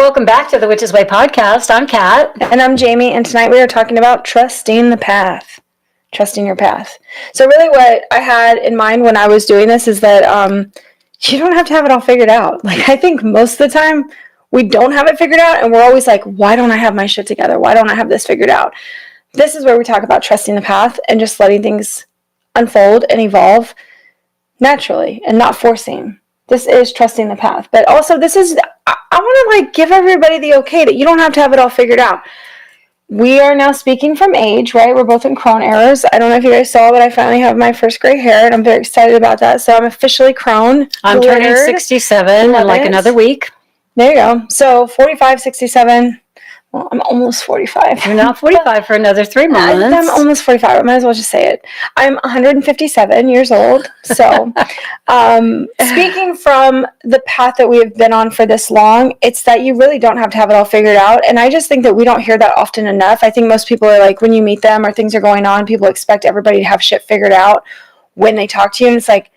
welcome back to the Witch's Way podcast. I'm Kat. And I'm Jamie, and tonight we are talking about trusting the path. Trusting your path. So really what I had in mind when I was doing this is that you don't have to have it all figured out. Like, I think most of the time we don't have it figured out, and we're always like, why don't I have my shit together? Why don't I have this figured out? This is where we talk about trusting the path and just letting things unfold and evolve naturally and not forcing. This is trusting the path. But also this is, I want to give everybody the okay that you don't have to have it all figured out. We are now speaking from age, right? We're both in crone eras. I don't know if you guys saw, but I finally have my first gray hair, and I'm very excited about that. So I'm officially crone. I'm turning 67 in like another week. There you go. So 45, 67. Well, I'm almost 45. You're not 45 for another 3 months. I'm almost 45. I might as well just say it. I'm 157 years old. So, speaking from the path that we have been on for this long, it's that you really don't have to have it all figured out. And I just think that we don't hear that often enough. I think most people are like, when you meet them or things are going on, people expect everybody to have shit figured out when they talk to you. And it's like,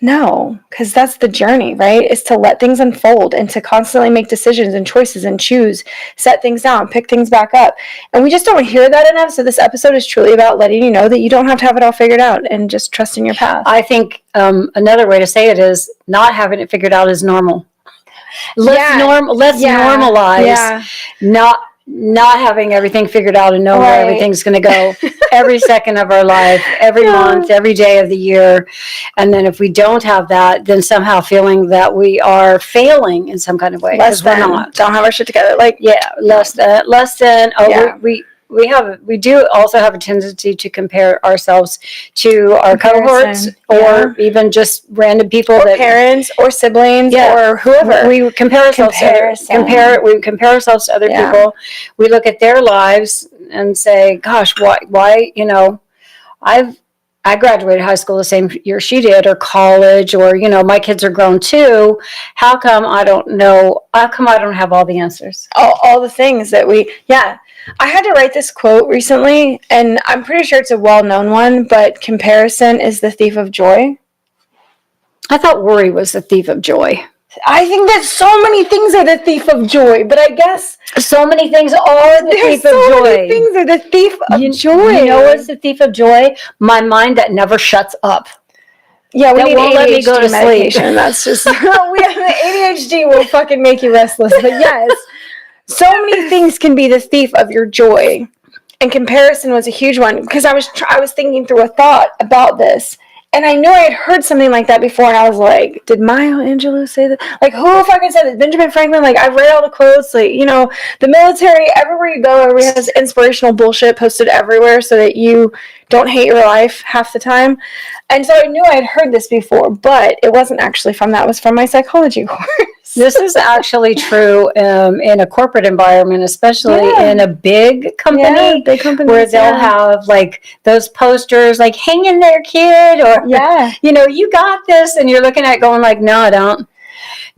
no, because that's the journey, right? Is to let things unfold and to constantly make decisions and choices and choose, set things down, pick things back up. And we just don't hear that enough. So this episode is truly about letting you know that you don't have to have it all figured out and just trusting your path. I think another way to say it is not having it figured out is normal. Let's normalize not having everything figured out and know where everything's going to go every second of our life, every month, every day of the year. And then if we don't have that, then somehow feeling that we are failing in some kind of way. Less than, don't have our shit together. Less than. We do also have a tendency to compare ourselves to our cohorts or even just random people, or parents or siblings or whoever. We compare ourselves we compare ourselves to other people. We look at their lives and say, gosh, why, I graduated high school the same year she did, or college, or, my kids are grown too. How come I don't know? How come I don't have all the answers? All the things that I had to write this quote recently, and I'm pretty sure it's a well-known one, but comparison is the thief of joy. I thought worry was the thief of joy. I think that so many things are the thief of joy, but I guess so many things are the thief of joy. So many things are the thief of joy. You know what's the thief of joy? My mind that never shuts up. Yeah, we need won't ADHD let me go to medication. sleep. That's just we have the ADHD will fucking make you restless. But yes, so many things can be the thief of your joy. And comparison was a huge one, because I was thinking through a thought about this. And I knew I had heard something like that before, and I was like, did Maya Angelou say that? Like, who fucking said that? Benjamin Franklin? Like, I've read all the quotes, the military, everywhere you go, everybody has inspirational bullshit posted everywhere so that you don't hate your life half the time. And so I knew I had heard this before, but it wasn't actually from that. It was from my psychology course. This is actually true in a corporate environment, especially in a big company, where they'll have those posters like "Hang in there, kid," or you got this, and you're looking at it going like, no, I don't.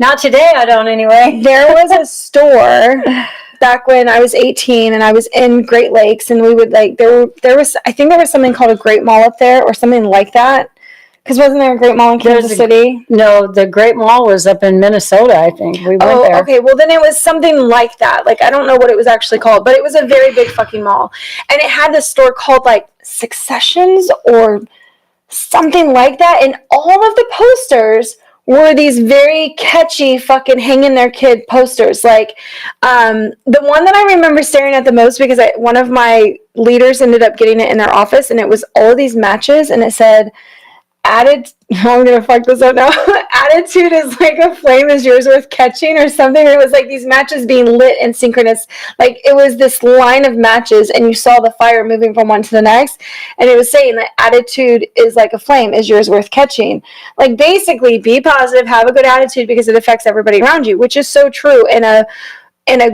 Not today, I don't anyway. There was a store back when I was 18 and I was in Great Lakes, and we would there was I think there was something called a Great Mall up there or something like that. Because wasn't there a Great Mall in Kansas City? No, the Great Mall was up in Minnesota, I think. We went there. Okay. Well, then it was something like that. I don't know what it was actually called, but it was a very big fucking mall. And it had this store called, Successions or something like that. And all of the posters were these very catchy fucking hang in there kid posters. The one that I remember staring at the most, because one of my leaders ended up getting it in their office, and it was all of these matches, and it said, I'm gonna fuck this up now. Attitude is like a flame is yours worth catching, or something. It was these matches being lit in synchronous. It was this line of matches, and you saw the fire moving from one to the next. And it was saying that attitude is like a flame is yours worth catching. Basically, be positive, have a good attitude, because it affects everybody around you, which is so true in a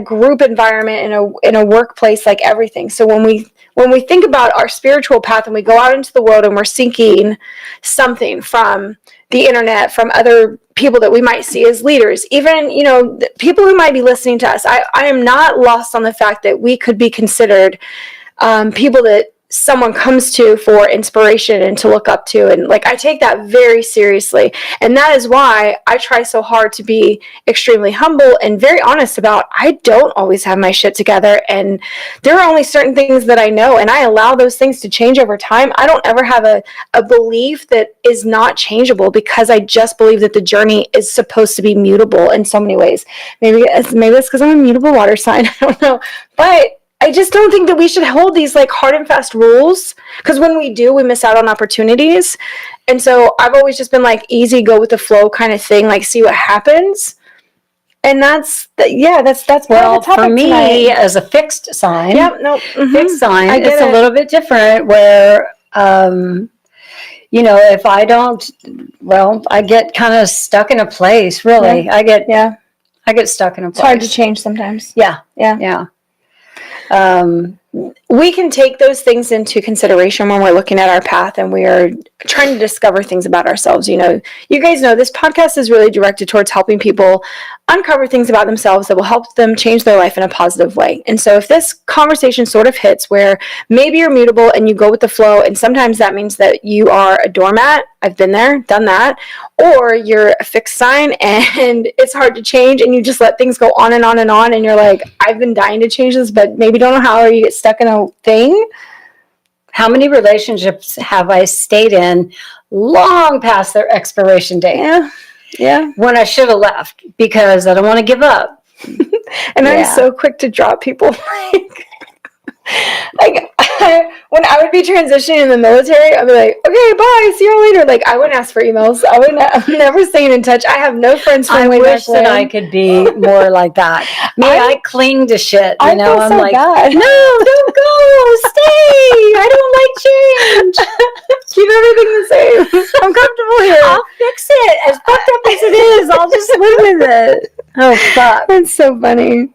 group environment, in a workplace, everything. So when we think about our spiritual path and we go out into the world and we're seeking something from the internet, from other people that we might see as leaders, even, people who might be listening to us, I am not lost on the fact that we could be considered people that someone comes to for inspiration and to look up to. And like, I take that very seriously. And that is why I try so hard to be extremely humble and very honest about, I don't always have my shit together. And there are only certain things that I know, and I allow those things to change over time. I don't ever have a belief that is not changeable, because I just believe that the journey is supposed to be mutable in so many ways. Maybe it's because I'm a mutable water sign. I don't know. But I just don't think that we should hold these like hard and fast rules, because when we do, we miss out on opportunities. And so I've always just been like easy, go with the flow kind of thing, like see what happens. And that's well, for me tonight. As a fixed sign, fixed sign, it's a little bit different where, if I don't, I get kind of stuck in a place, really. I get stuck in a place. It's hard to change sometimes. Yeah. We can take those things into consideration when we're looking at our path and we are trying to discover things about ourselves. You guys know this podcast is really directed towards helping people uncover things about themselves that will help them change their life in a positive way. And so if this conversation sort of hits where maybe you're mutable and you go with the flow, and sometimes that means that you are a doormat, I've been there, done that, or you're a fixed sign and it's hard to change and you just let things go on and on and on, and you're like, I've been dying to change this but maybe don't know how, or you get stuck in a thing. How many relationships have I stayed in long past their expiration date? Yeah. When I should have left because I don't want to give up. And I'm so quick to drop people. When I would be transitioning in the military, I'd be like, okay, bye, see you later. Like, I wouldn't ask for emails. I'm never staying in touch. I have no friends from way back when. I wish that I could be more like that. I cling to shit, I'm so like, bad. No, don't go, stay. I don't like change. Keep everything the same. I'm comfortable here. I'll fix it. As fucked up as it is, I'll just live with it. Oh, fuck. That's so funny.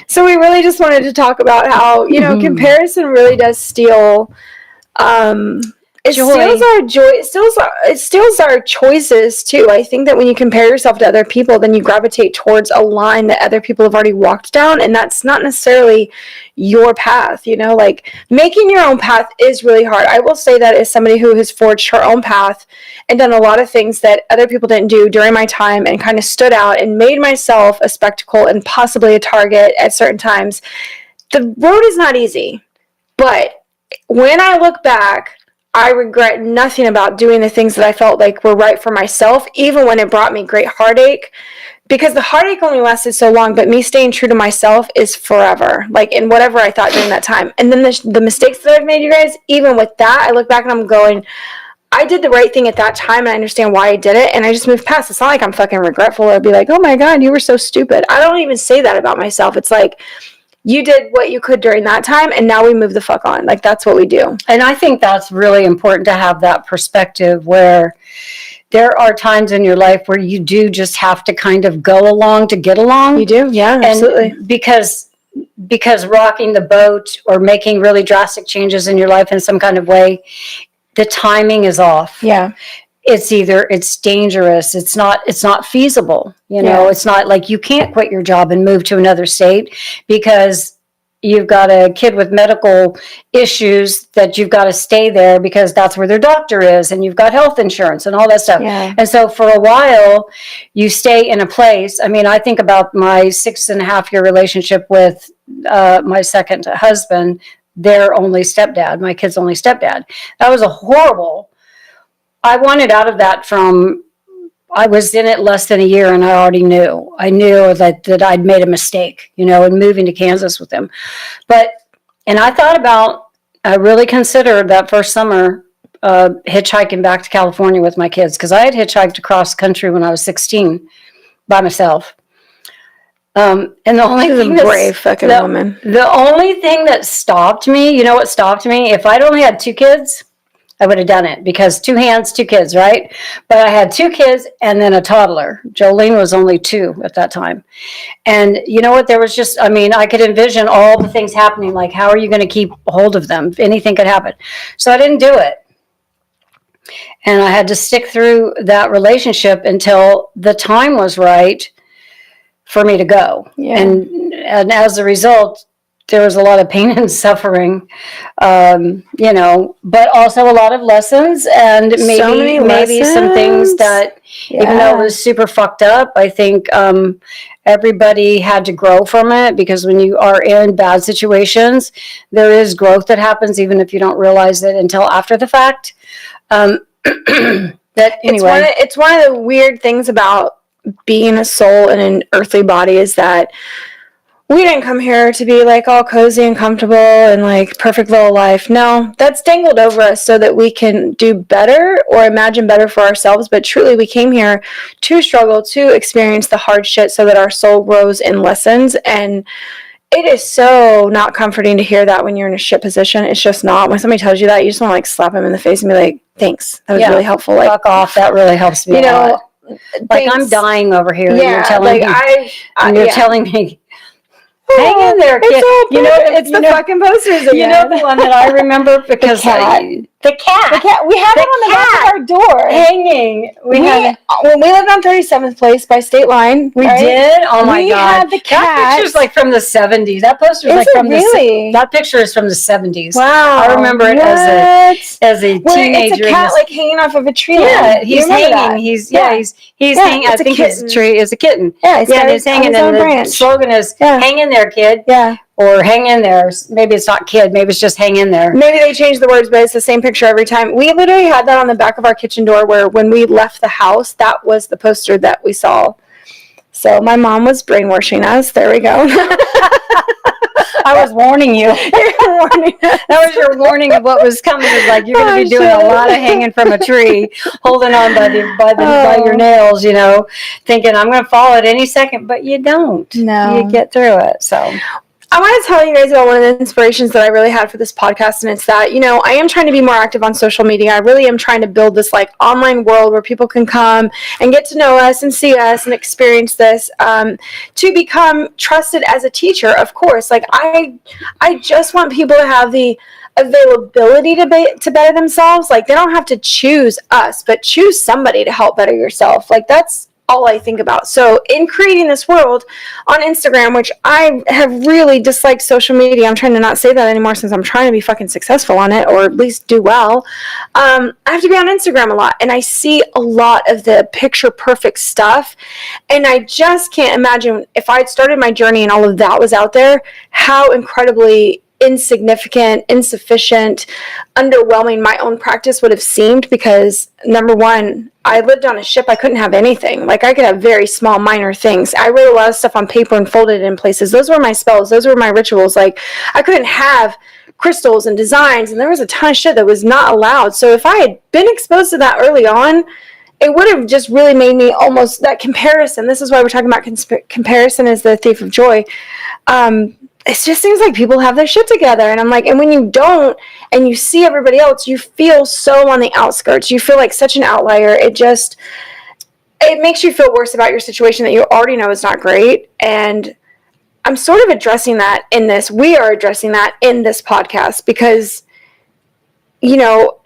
So we really just wanted to talk about how, comparison really does steal, it steals our joy, it steals our choices too. I think that when you compare yourself to other people, then you gravitate towards a line that other people have already walked down, and that's not necessarily your path, like making your own path is really hard. I will say that as somebody who has forged her own path and done a lot of things that other people didn't do during my time and kind of stood out and made myself a spectacle and possibly a target at certain times. The road is not easy, but when I look back, I regret nothing about doing the things that I felt like were right for myself, even when it brought me great heartache, because the heartache only lasted so long, but me staying true to myself is forever, like in whatever I thought during that time. And then the mistakes that I've made, you guys, even with that, I look back and I'm going, I did the right thing at that time and I understand why I did it, and I just moved past. It's not like I'm fucking regretful or be like, oh my God, you were so stupid. I don't even say that about myself. It's like, you did what you could during that time, and now we move the fuck on. Like, that's what we do. And I think that's really important to have that perspective where there are times in your life where you do just have to kind of go along to get along. You do? Yeah, absolutely. And because rocking the boat or making really drastic changes in your life in some kind of way, the timing is off. Yeah. It's dangerous. It's not feasible. It's not like you can't quit your job and move to another state because you've got a kid with medical issues that you've got to stay there because that's where their doctor is, and you've got health insurance and all that stuff. Yeah. And so for a while you stay in a place. I mean, I think about my 6.5-year relationship with my second husband, their only stepdad, my kid's only stepdad. That was a horrible. I wanted out of that I was in it less than a year, and I already knew. I knew that I'd made a mistake, in moving to Kansas with him. And I really considered that first summer hitchhiking back to California with my kids, because I had hitchhiked across country when I was 16 by myself. And the only thing brave fucking woman. The only thing that stopped me, what stopped me? If I'd only had 2 kids, I would have done it, because 2 hands, 2 kids, right? But I had 2 kids and then a toddler. Jolene was only 2 at that time. And you know what? There was just, I could envision all the things happening. Like, how are you going to keep hold of them? Anything could happen. So I didn't do it. And I had to stick through that relationship until the time was right for me to go. Yeah. And as a result, there was a lot of pain and suffering, you know, but also a lot of lessons, and maybe some things that, even though it was super fucked up, I think everybody had to grow from it, because when you are in bad situations, there is growth that happens, even if you don't realize it until after the fact. That anyway, it's one of the weird things about being a soul in an earthly body, is that we didn't come here to be like all cozy and comfortable and like perfect little life. No, that's dangled over us so that we can do better or imagine better for ourselves. But truly, we came here to struggle, to experience the hard shit so that our soul grows and lessens. And it is so not comforting to hear that when you're in a shit position. It's just not. When somebody tells you that, you just want to like slap them in the face and be like, thanks. That was really helpful. Like, fuck off. That really helps me. You know, like, I'm dying over here. Yeah, and you're telling me, you're telling me, hang in there, kid. You know, it's the fucking posters again. You know the one that I remember, because the cat. We had it on the back of our door, hanging. When we lived on 37th Place by State Line. We did. Oh my god! We had the cat. That picture's like from the 70s. That poster is like from that picture is from the 70s. Wow! I remember it as a teenager. It's a cat like hanging off of a tree. Yeah, he's hanging. He's hanging. I think his tree is a kitten. Yeah, he's hanging, and the slogan is "Hang in there, kid." Yeah. Or hang in there. Maybe it's not kid. Maybe it's just hang in there. Maybe they changed the words, but it's the same picture every time. We literally had that on the back of our kitchen door, where when we left the house, that was the poster that we saw. So my mom was brainwashing us. There we go. I was warning you. That was your warning of what was coming. It's like, you're going to be doing a lot of hanging from a tree, holding on by your nails, you know, thinking I'm going to fall at any second, but you don't. No. You get through it. So I want to tell you guys about one of the inspirations that I really had for this podcast, and it's that, you know, I am trying to be more active on social media. I really am trying to build this like online world where people can come and get to know us and see us and experience this, to become trusted as a teacher, of course. Like, I just want people to have the availability to better themselves. Like, they don't have to choose us, but choose somebody to help better yourself. Like, that's all I think about. So in creating this world on Instagram, which I have really disliked social media, I'm trying to not say that anymore since I'm trying to be fucking successful on it, or at least do well. I have to be on Instagram a lot, and I see a lot of the picture perfect stuff, and I just can't imagine if I'd started my journey and all of that was out there, how incredibly insignificant, insufficient, underwhelming my own practice would have seemed. Because number one, I lived on a ship. I couldn't have anything. Like, I could have very small, minor things. I wrote a lot of stuff on paper and folded it in places. Those were my spells. Those were my rituals. Like, I couldn't have crystals and designs, and there was a ton of shit that was not allowed. So if I had been exposed to that early on, it would have just really made me almost, that comparison. This is why we're talking about comparison as the thief of joy. It just seems like people have their shit together. And I'm like, and when you don't, and you see everybody else, you feel so on the outskirts. You feel like such an outlier. It makes you feel worse about your situation that you already know is not great. And I'm sort of addressing that in this. We are addressing that in this podcast because, you know,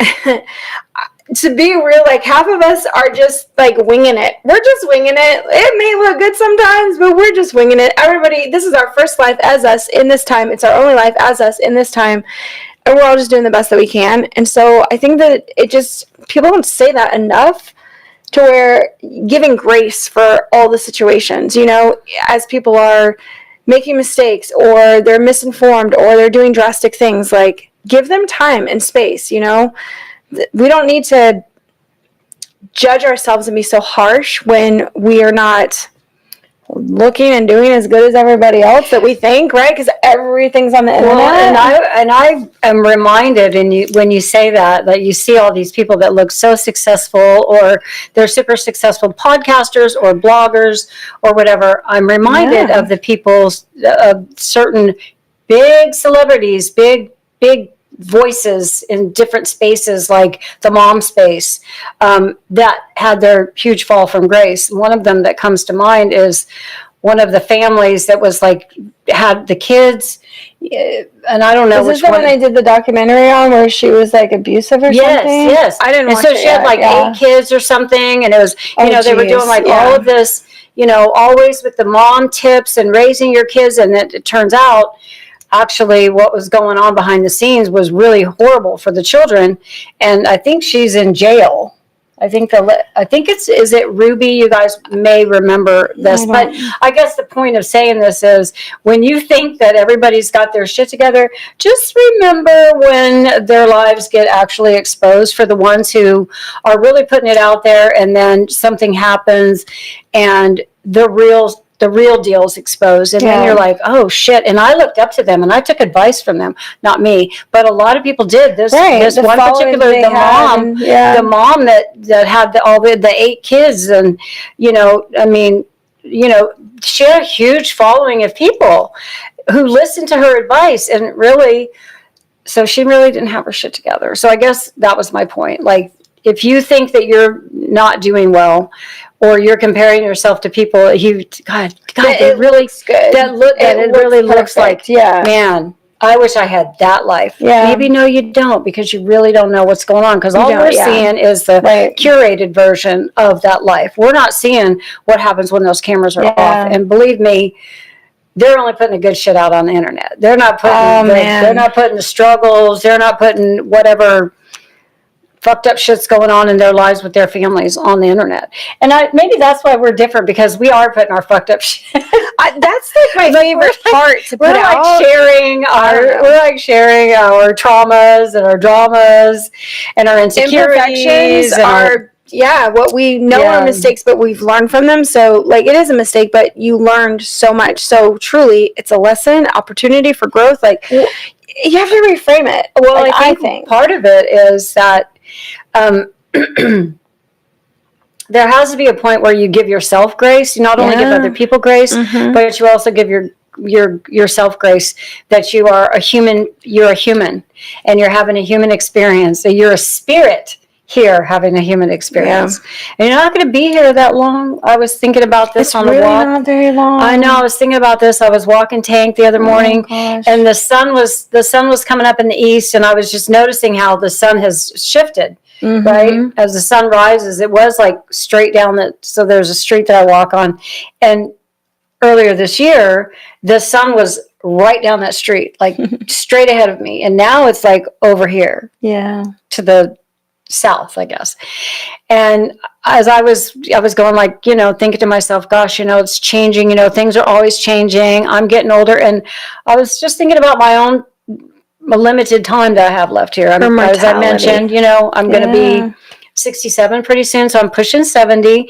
to be real, like, half of us are just like winging it. We're just winging it. It may look good sometimes, but we're just winging it. Everybody, this is our first life as us in this time. It's our only life as us in this time. And we're all just doing the best that we can. And so I think that people don't say that enough, to where giving grace for all the situations, you know, as people are making mistakes, or they're misinformed, or they're doing drastic things, like, give them time and space, you know. We don't need to judge ourselves and be so harsh when we are not looking and doing as good as everybody else that we think, right? Because everything's on the internet. Well, and I am reminded, when you say that you see all these people that look so successful, or they're super successful podcasters or bloggers or whatever. I'm reminded of the people, certain big celebrities, big voices in different spaces, like the mom space, that had their huge fall from grace. One of them that comes to mind is one of the families that was like, had the kids, and I don't know which one. Is this the one I did the documentary on, where she was like abusive or something? Yes. I didn't watch it. And so she had like 8 kids or something, and it was, they were doing like all of this, you know, always with the mom tips and raising your kids, and it turns out actually what was going on behind the scenes was really horrible for the children. And I think she's in jail. I think is it Ruby? You guys may remember this, but I guess the point of saying this is when you think that everybody's got their shit together, just remember when their lives get actually exposed for the ones who are really putting it out there, and then something happens and the real deal is exposed, and then you're like, oh shit. And I looked up to them and I took advice from them, not me, but a lot of people did. This one particular, the mom that had all the 8 kids, and I mean, she had a huge following of people who listened to her advice, and really, so she really didn't have her shit together. So I guess that was my point. Like, if you think that you're not doing well, or you're comparing yourself to people, God, it really looks good. It really looks like, man, I wish I had that life. Yeah. Maybe no, you don't, because you really don't know what's going on. Because all we're seeing is the curated version of that life. We're not seeing what happens when those cameras are off. And believe me, they're only putting the good shit out on the internet. They're not putting they're not putting the struggles. They're not putting whatever fucked up shit's going on in their lives with their families on the internet. And maybe that's why we're different, because we are putting our fucked up shit. That's like my favorite part to put out. We're like sharing our traumas and our dramas and our insecurities and what we know are mistakes, but we've learned from them. So like, it is a mistake, but you learned so much. So truly, it's a lesson, opportunity for growth. Like, you have to reframe it. Well, like, I think part of it is that there has to be a point where you give yourself grace. You not only give other people grace, but you also give yourself grace, that you are a human. You're a human, and you're having a human experience. So you're a spirit here having a human experience, and you're not going to be here that long. I was thinking about this on the walk. Not very long. I know. I was thinking about this. I was walking Tank the other morning, and the sun was coming up in the east, and I was just noticing how the sun has shifted. Right as the sun rises, it was like straight down so there's a street that I walk on, and earlier this year the sun was right down that street, like straight ahead of me, and now it's like over here to the south, I guess. And as I was going, like, thinking to myself, gosh, it's changing, things are always changing. I'm getting older, and I was just thinking about my own limited time that I have left here. As I mentioned, I'm going to be 67 pretty soon, so I'm pushing 70.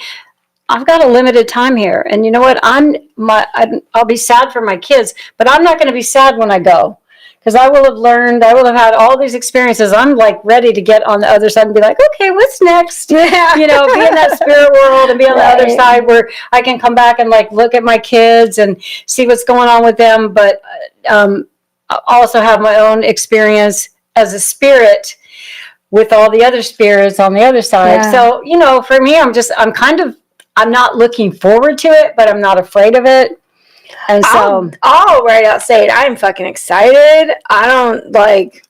I've got a limited time here, and you know what? I'll be sad for my kids, but I'm not going to be sad when I go, because I will have learned. I will have had all these experiences. I'm like ready to get on the other side and be like, okay, what's next? Be in that spirit world and be on the other side where I can come back and like look at my kids and see what's going on with them, but also have my own experience as a spirit with all the other spirits on the other side. So, for me, I'm not looking forward to it, but I'm not afraid of it. And so I'll right out say it. I'm fucking excited. I don't like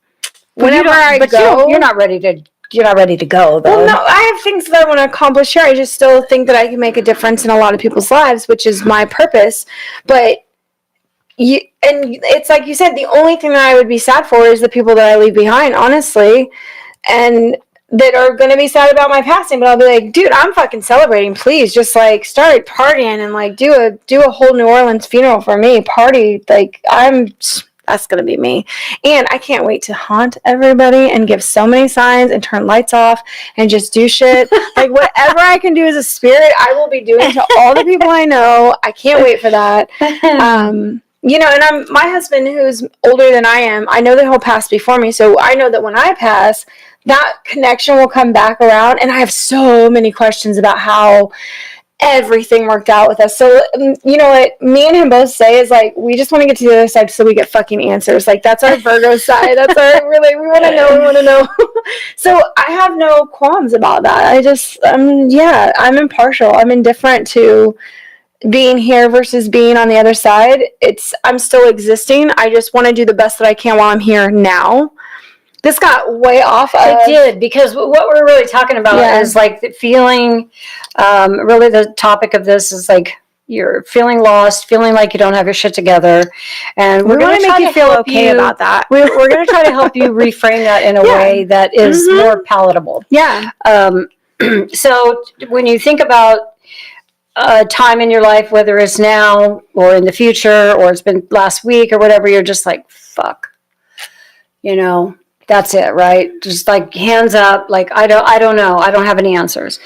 whenever I go. You're not ready to go, though. Well, no, I have things that I want to accomplish here. I just still think that I can make a difference in a lot of people's lives, which is my purpose. But it's like you said, the only thing that I would be sad for is the people that I leave behind, honestly, and that are going to be sad about my passing. But I'll be like, dude, I'm fucking celebrating. Please, just like start partying and like do a whole New Orleans funeral for me. Party, like that's going to be me. And I can't wait to haunt everybody and give so many signs and turn lights off and just do shit. Like, whatever I can do as a spirit, I will be doing to all the people I know. I can't wait for that. And my husband, who's older than I am, I know that he'll pass before me. So I know that when I pass, that connection will come back around. And I have so many questions about how everything worked out with us. So, what me and him both say is like, we just want to get to the other side so we get fucking answers. Like, that's our Virgo side. That's our we want to know. So I have no qualms about that. I'm impartial. I'm indifferent to being here versus being on the other side. I'm still existing. I just want to do the best that I can while I'm here now. This got way off. It did, because what we're really talking about is like the feeling. Really, the topic of this is like you're feeling lost, feeling like you don't have your shit together, and we're going to try to feel okay about that. We're going to try to help you reframe that in a way that is more palatable. Yeah. So when you think about a time in your life, whether it's now or in the future or it's been last week or whatever, you're just like, fuck, that's it, right? Just like hands up, like I don't know, I don't have any answers.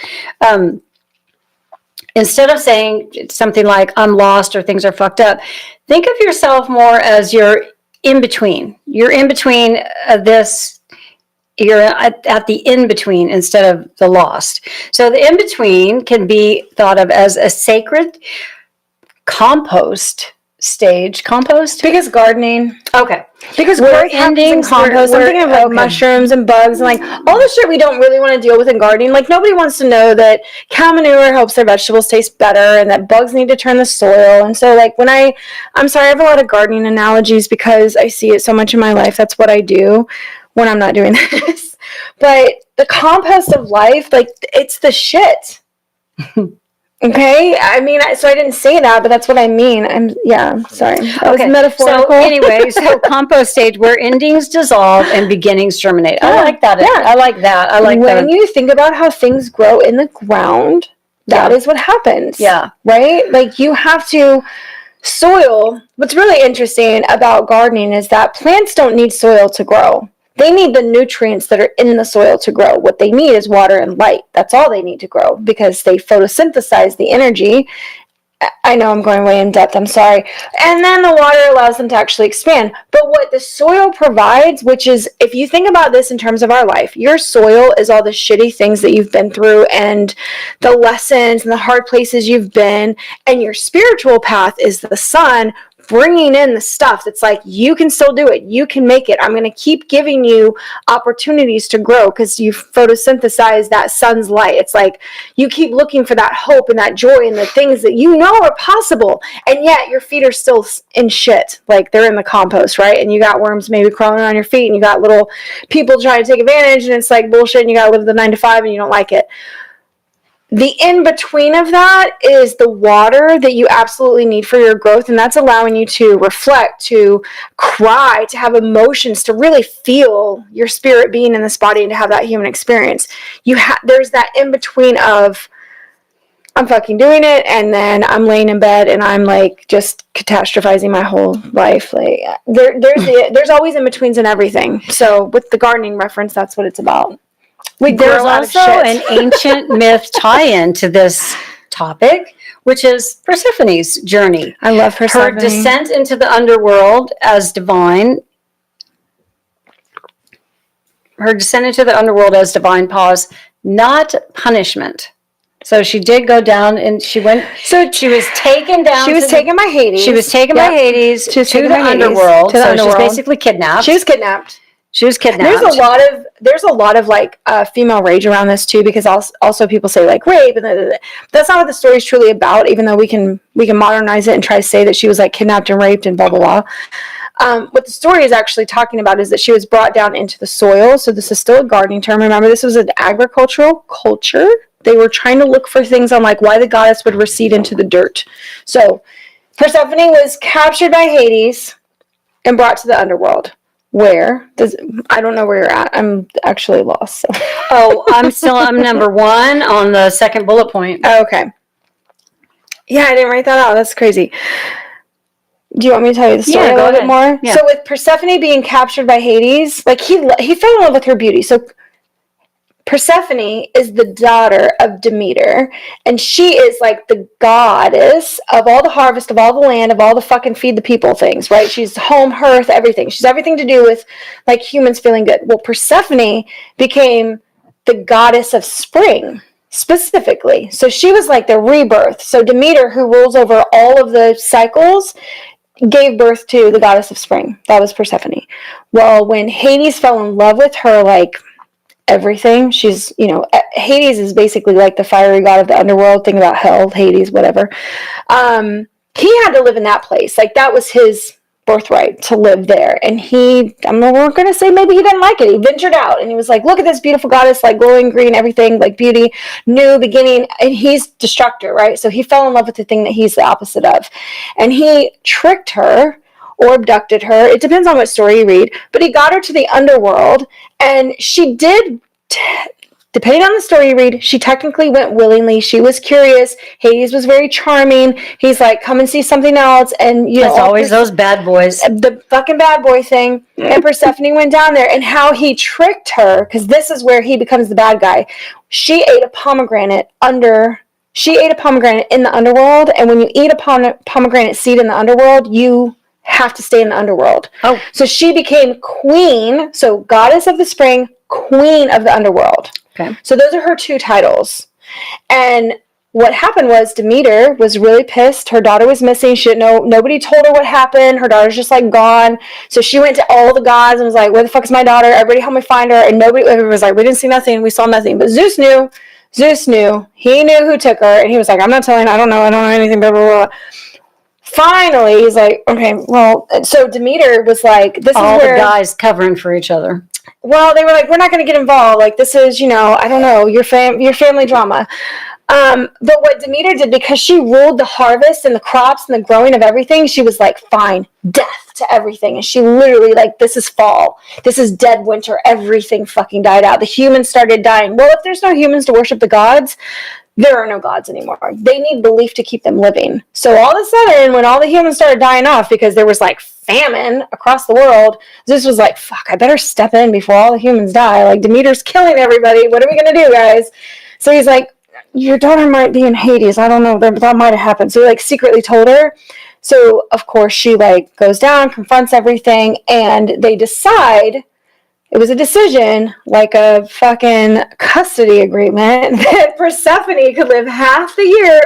Instead of saying something like I'm lost or things are fucked up, think of yourself more as you're in between. You're in between this. You're at the in-between instead of the lost. So the in-between can be thought of as a sacred compost stage. Compost? Because gardening. Okay. Because we're ending compost. I'm thinking of like mushrooms and bugs and like all the shit we don't really want to deal with in gardening. Like nobody wants to know that cow manure helps their vegetables taste better and that bugs need to turn the soil. And so like when I'm sorry, I have a lot of gardening analogies because I see it so much in my life. That's what I do when I'm not doing this. But the compost of life, like it's the shit. Okay, I mean, so I didn't say that, but that's what I mean. Sorry. That was metaphorical. So anyway, compost stage where endings dissolve and beginnings germinate. I like that. Yeah. I like that. I like that. When you think about how things grow in the ground, that is what happens. Yeah. Right? Like you have to soil. What's really interesting about gardening is that plants don't need soil to grow. They need the nutrients that are in the soil to grow. What they need is water and light. That's all they need to grow because they photosynthesize the energy. I know I'm going way in depth. I'm sorry. And then the water allows them to actually expand. But what the soil provides, which is, if you think about this in terms of our life, your soil is all the shitty things that you've been through and the lessons and the hard places you've been. And your spiritual path is the sun, bringing in the stuff that's like, you can still do it. You can make it. I'm going to keep giving you opportunities to grow because you photosynthesize that sun's light. It's like you keep looking for that hope and that joy and the things that you know are possible. And yet your feet are still in shit. Like they're in the compost, right? And you got worms maybe crawling on your feet and you got little people trying to take advantage and it's like bullshit and you got to live the 9 to 5 and you don't like it. The in-between of that is the water that you absolutely need for your growth, and that's allowing you to reflect, to cry, to have emotions, to really feel your spirit being in this body and to have that human experience. There's that in-between of, I'm fucking doing it, and then I'm laying in bed and I'm like just catastrophizing my whole life. Like there's always in-betweens in everything. So with the gardening reference, that's what it's about. There's also an ancient myth tie-in to this topic, which is Persephone's journey. I love Persephone. Her descent into the underworld as divine. Pause, not punishment. So she did go down and she went. So she was taken down. She was taken by Hades. She was taken by Hades to the underworld. So she was basically kidnapped. She was kidnapped. There's a lot of like female rage around this too, because also people say like rape, and that's not what the story is truly about. Even though we can modernize it and try to say that she was like kidnapped and raped and blah blah blah. What the story is actually talking about is that she was brought down into the soil. So this is still a gardening term. Remember, this was an agricultural culture. They were trying to look for things on like why the goddess would recede into the dirt. So Persephone was captured by Hades and brought to the underworld. I don't know where you're at. I'm actually lost. So. I'm number 1 on the second bullet point. Oh, okay. Yeah, I didn't write that out. That's crazy. Do you want me to tell you the story a little bit more? Yeah. So with Persephone being captured by Hades, like he fell in love with her beauty. So Persephone is the daughter of Demeter, and she is like the goddess of all the harvest, of all the land, of all the fucking feed the people things, right? She's home, hearth, everything. She's everything to do with like humans feeling good. Well, Persephone became the goddess of spring, specifically. So she was like the rebirth. So Demeter, who rules over all of the cycles, gave birth to the goddess of spring. That was Persephone. Well, when Hades fell in love with her, like everything, she's, Hades is basically like the fiery god of the underworld. Think about hell, Hades, whatever. He had to live in that place. Like that was his birthright to live there. And we're going to say maybe he didn't like it. He ventured out and he was like, look at this beautiful goddess, like glowing green, everything, like beauty, new beginning. And he's destructor, right? So he fell in love with the thing that he's the opposite of. And he tricked her or abducted her. It depends on what story you read. But he got her to the underworld, and she did... Depending on the story you read, she technically went willingly. She was curious. Hades was very charming. He's like, come and see something else. And, you know. It's always those bad boys. The fucking bad boy thing. And Persephone went down there. And how he tricked her, because this is where he becomes the bad guy. She ate a pomegranate in the underworld. And when you eat a pomegranate seed in the underworld, you have to stay in the underworld. Oh. So she became queen. So goddess of the spring, queen of the underworld. Okay. So those are her two titles. And what happened was Demeter was really pissed. Her daughter was missing. She didn't know. Nobody told her what happened. Her daughter's just like gone. So she went to all the gods and was like, where the fuck is my daughter? Everybody help me find her. And everybody was like, we didn't see nothing. We saw nothing. But Zeus knew. He knew who took her. And he was like, I'm not telling. I don't know anything. Blah, blah, blah. Finally, he's like, okay, well, so Demeter was like, this all is where the guys covering for each other. Well, they were like, we're not going to get involved. Like, this is, I don't know, your family drama. But what Demeter did, because she ruled the harvest and the crops and the growing of everything, she was like, fine, death to everything. And she literally, like, this is fall. This is dead winter. Everything fucking died out. The humans started dying. Well, if there's no humans to worship the gods, there are no gods anymore. They need belief to keep them living. So all of a sudden, when all the humans started dying off because there was like famine across the world, Zeus was like, fuck, I better step in before all the humans die. Like, Demeter's killing everybody. What are we going to do, guys? So he's like, your daughter might be in Hades. I don't know. That might have happened. So he like secretly told her. So of course she like goes down, confronts everything, and they decide... It was a decision, like a fucking custody agreement, that Persephone could live half the year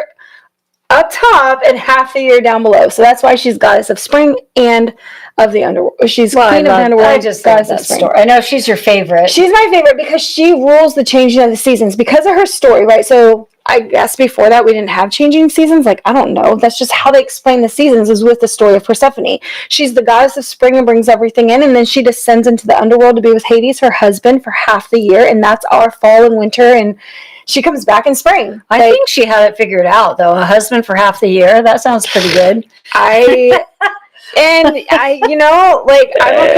up top and half the year down below. So that's why she's goddess of spring and of the underworld. She's queen of the underworld. I just love that story. I know she's your favorite. She's my favorite because she rules the changing of the seasons because of her story, right? So I guess before that we didn't have changing seasons. Like, I don't know. That's just how they explain the seasons, is with the story of Persephone. She's the goddess of spring and brings everything in, and then she descends into the underworld to be with Hades, her husband, for half the year, and that's our fall and winter, and she comes back in spring. I think she had it figured out, though. A husband for half the year. That sounds pretty good. I'm okay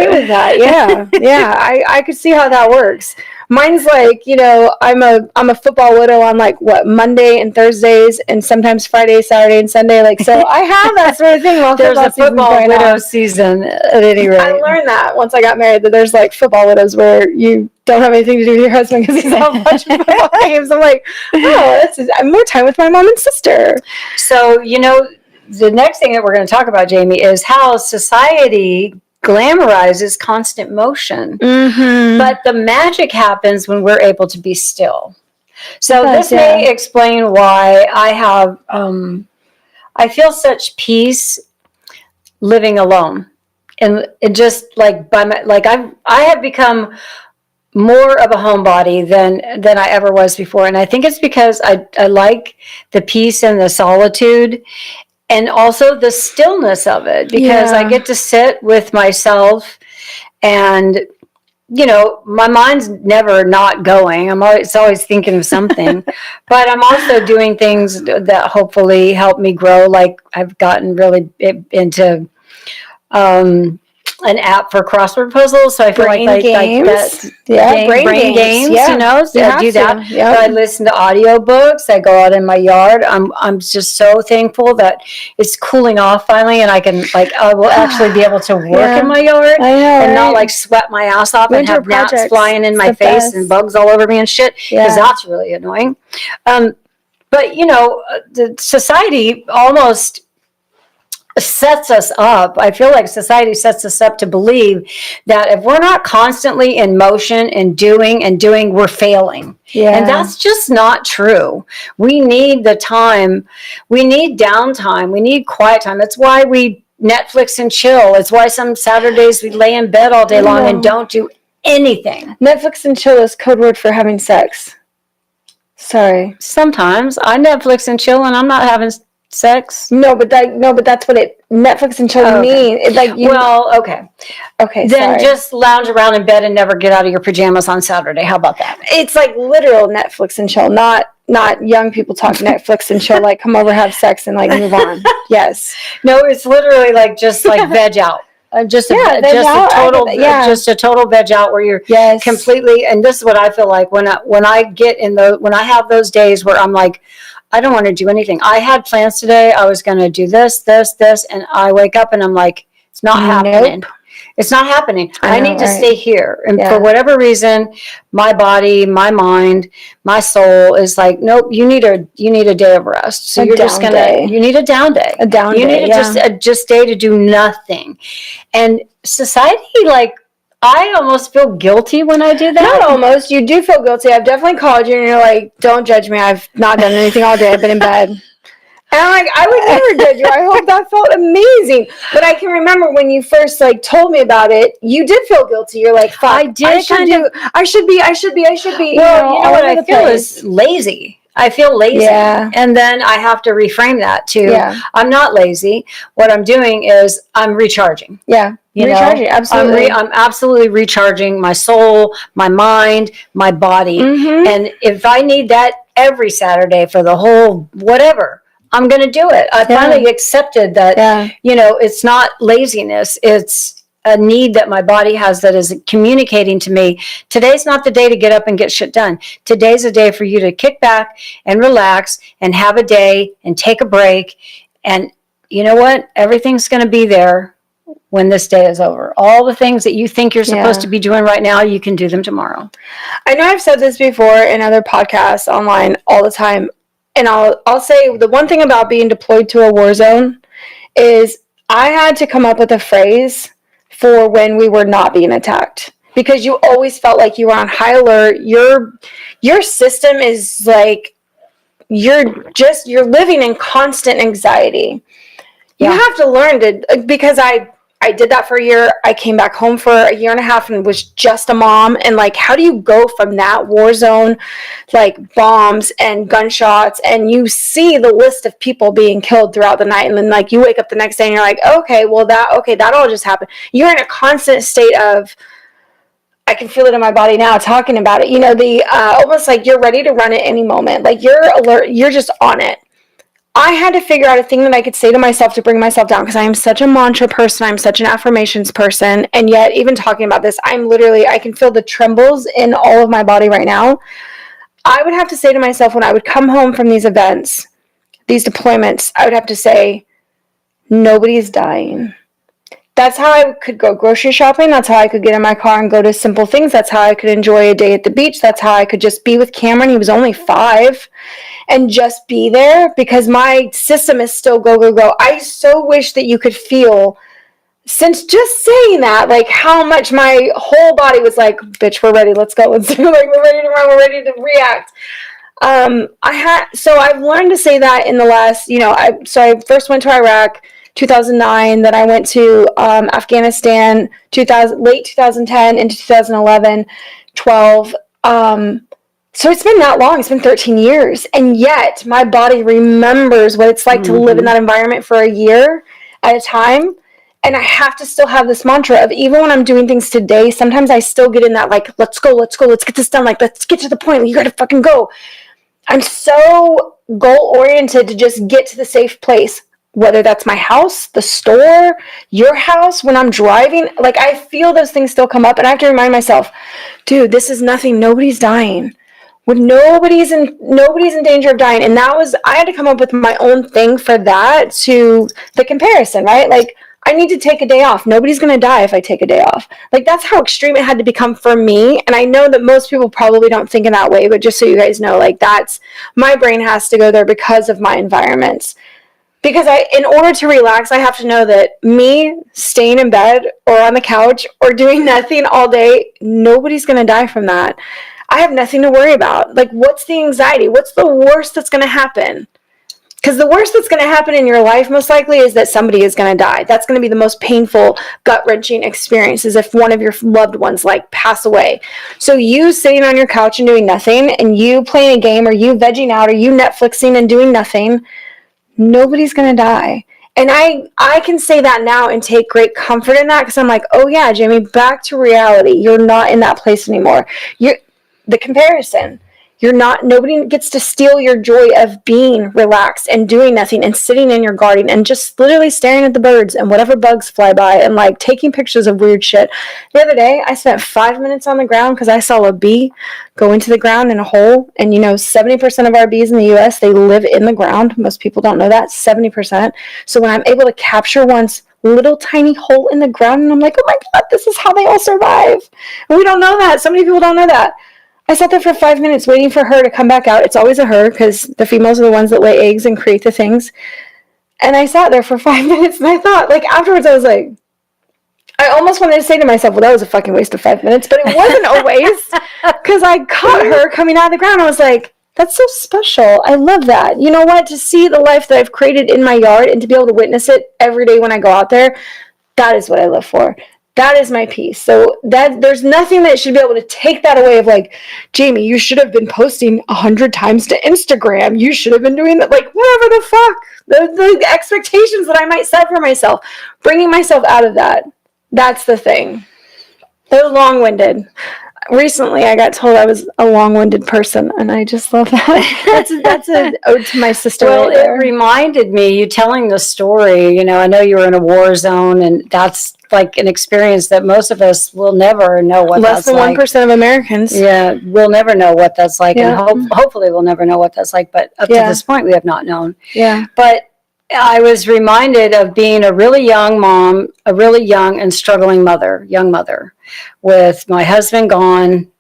with that. Yeah. I could see how that works. Mine's like, I'm a football widow on like Monday and Thursdays and sometimes Friday, Saturday, and Sunday. Like, so I have that sort of thing. There's a football widow season at any rate. I learned that once I got married, that there's like football widows where you don't have anything to do with your husband because he's out watching football games. I'm like, I'm more time with my mom and sister. So, the next thing that we're going to talk about, Jamie, is how society glamorizes constant motion. Mm-hmm. But the magic happens when we're able to be still. So this may explain why I feel such peace living alone. And just like I have become more of a homebody than I ever was before. And I think it's because I like the peace and the solitude. And also the stillness of it, because I get to sit with myself and, my mind's never not going. It's always thinking of something, but I'm also doing things that hopefully help me grow. Like I've gotten really into, an app for crossword puzzles, so I feel brain like games. Brain games. So I do that. Yep. I listen to audiobooks. I go out in my yard. I'm just so thankful that it's cooling off finally, and I will actually be able to work in my yard and not like sweat my ass off and have gnats flying in my face and bugs all over me and shit, because that's really annoying. But the society almost sets us up. I feel like society sets us up to believe that if we're not constantly in motion and doing, we're failing. Yeah. And that's just not true. We need the time. We need downtime. We need quiet time. That's why we Netflix and chill. It's why some Saturdays we lay in bed all day long and don't do anything. Netflix and chill is code word for having sex. Sorry. Sometimes I Netflix and chill and I'm not having sex? No, but that's what Netflix and chill mean. It, like, okay. Then sorry. just lounge around in bed and never get out of your pajamas on Saturday. How about that? It's like literal Netflix and chill, not young people talk Netflix and chill, like come over, have sex, and like move on. Yes. No, it's literally like just like veg out. Just a total veg out where you're completely. And this is what I feel like when I have those days where I'm like, I don't want to do anything. I had plans today. I was going to do this, and I wake up and I'm like, it's not happening. It's not happening. I need to stay here. And for whatever reason, my body, my mind, my soul is like, nope, you need a day of rest. So you need a down day. You need just day to do nothing. And society, like, I almost feel guilty when I do that. Not almost. You do feel guilty. I've definitely called you and you're like, don't judge me. I've not done anything all day. I've been in bed. And I'm like, I would never judge you. I hope that felt amazing. But I can remember when you first like told me about it, you did feel guilty. You're like, fuck, I did. I should be. Well, you know what I feel is lazy. I feel lazy. Yeah. And then I have to reframe that to, I'm not lazy. What I'm doing is I'm recharging. Yeah. Recharging, absolutely. I'm absolutely recharging my soul, my mind, my body. Mm-hmm. And if I need that every Saturday for the whole whatever, I'm going to do it. I finally accepted that, it's not laziness. It's a need that my body has that is communicating to me. Today's not the day to get up and get shit done. Today's a day for you to kick back and relax and have a day and take a break. And you know what? Everything's going to be there when this day is over. All the things that you think you're supposed to be doing right now, you can do them tomorrow. I know I've said this before in other podcasts online all the time. And I'll say the one thing about being deployed to a war zone is I had to come up with a phrase for when we were not being attacked, because you always felt like you were on high alert. Your system is like, you're living in constant anxiety. You have to learn to, because I did that for a year. I came back home for a year and a half and was just a mom. And like, how do you go from that war zone, like bombs and gunshots, and you see the list of people being killed throughout the night, and then like you wake up the next day and you're like, that all just happened. You're in a constant state of, I can feel it in my body now talking about it. The almost like you're ready to run at any moment. Like you're alert. You're just on it. I had to figure out a thing that I could say to myself to bring myself down, because I am such a mantra person. I'm such an affirmations person. And yet, even talking about this, I can feel the trembles in all of my body right now. I would have to say to myself, when I would come home from these events, these deployments, I would have to say, nobody's dying. That's how I could go grocery shopping. That's how I could get in my car and go to simple things. That's how I could enjoy a day at the beach. That's how I could just be with Cameron. He was only 5. And just be there, because my system is still go, go, go. I so wish that you could feel, since just saying that, like how much my whole body was like, bitch, we're ready. Let's go. Let's do it. Like, we're ready to run. We're ready to react. So I've learned to say that in the last, I first went to Iraq 2009. Then I went to Afghanistan late 2010 into 2011, 12. So it's been that long. It's been 13 years. And yet my body remembers what it's like to live in that environment for a year at a time. And I have to still have this mantra of, even when I'm doing things today, sometimes I still get in that, like, let's go, let's get this done. Like, let's get to the point. You got to fucking go. I'm so goal oriented to just get to the safe place, whether that's my house, the store, your house, when I'm driving. Like, I feel those things still come up, and I have to remind myself, dude, this is nothing. Nobody's dying. When nobody's in danger of dying. And I had to come up with my own thing for that, to the comparison, right? Like, I need to take a day off. Nobody's going to die if I take a day off. Like, that's how extreme it had to become for me. And I know that most people probably don't think in that way, but just so you guys know, like, my brain has to go there because of my environments. Because in order to relax, I have to know that me staying in bed or on the couch or doing nothing all day, nobody's going to die from that. I have nothing to worry about. Like, what's the anxiety? What's the worst that's going to happen? Because the worst that's going to happen in your life, most likely, is that somebody is going to die. That's going to be the most painful, gut-wrenching experience, is if one of your loved ones, like, pass away. So you sitting on your couch and doing nothing, and you playing a game, or you vegging out, or you Netflixing and doing nothing, Nobody's going to die. And I can say that now and take great comfort in that, because I'm like, oh yeah, Jamie, back to reality. You're not in that place anymore. The comparison. Nobody gets to steal your joy of being relaxed and doing nothing and sitting in your garden and just literally staring at the birds and whatever bugs fly by and like taking pictures of weird shit. The other day, I spent 5 minutes on the ground because I saw a bee go into the ground in a hole. And 70% of our bees in the US, they live in the ground. Most people don't know that, 70%. So when I'm able to capture one's little tiny hole in the ground, and I'm like, oh my God, this is how they all survive. And we don't know that. So many people don't know that. I sat there for 5 minutes waiting for her to come back out. It's always a her, because the females are the ones that lay eggs and create the things. And I sat there for 5 minutes, and I thought, like, afterwards, I was like, I almost wanted to say to myself, well, that was a fucking waste of 5 minutes, but it wasn't a waste, because I caught her coming out of the ground. I was like, that's so special. I love that. You know what? To see the life that I've created in my yard and to be able to witness it every day when I go out there, that is what I live for. That is my peace. So that there's nothing that should be able to take that away of like, Jamie, you should have been posting 100 times to Instagram. You should have been doing that. Like, whatever the fuck. The expectations that I might set for myself. Bringing myself out of that. That's the thing. They're long-winded. Recently, I got told I was a long-winded person, and I just love that. That's an ode to my sister. Well, right there. It reminded me, you telling the story, I know you were in a war zone, and that's like an experience that most of us will never know what that's like. Less than 1% of Americans. Yeah, we'll never know what that's like, and hopefully we'll never know what that's like, but up to this point, we have not known. Yeah. But I was reminded of being a really young mom, a really young and struggling young mother, with my husband gone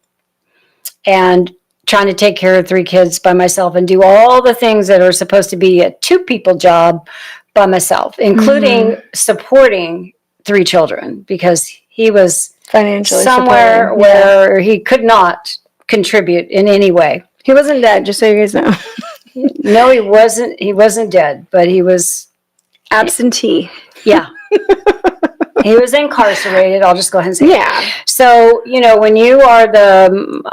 and trying to take care of 3 kids by myself and do all the things that are supposed to be a 2-people job by myself, including supporting 3 children, because he was financially somewhere where he could not contribute in any way. He wasn't dead, just so you guys know. No, he wasn't. He wasn't dead, but he was absentee. Yeah. He was incarcerated. I'll just go ahead and say yeah. That. So, when you are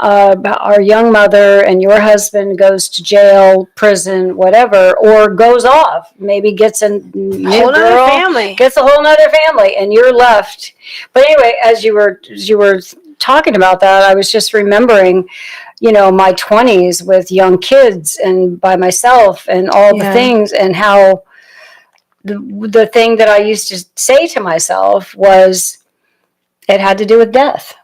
our young mother and your husband goes to jail, prison, whatever, or goes off, maybe gets a new girl, family. Gets a whole nother family, and you're left. But anyway, as you were talking about that, I was just remembering, my 20s with young kids and by myself and all the things, and how the thing that I used to say to myself was it had to do with death.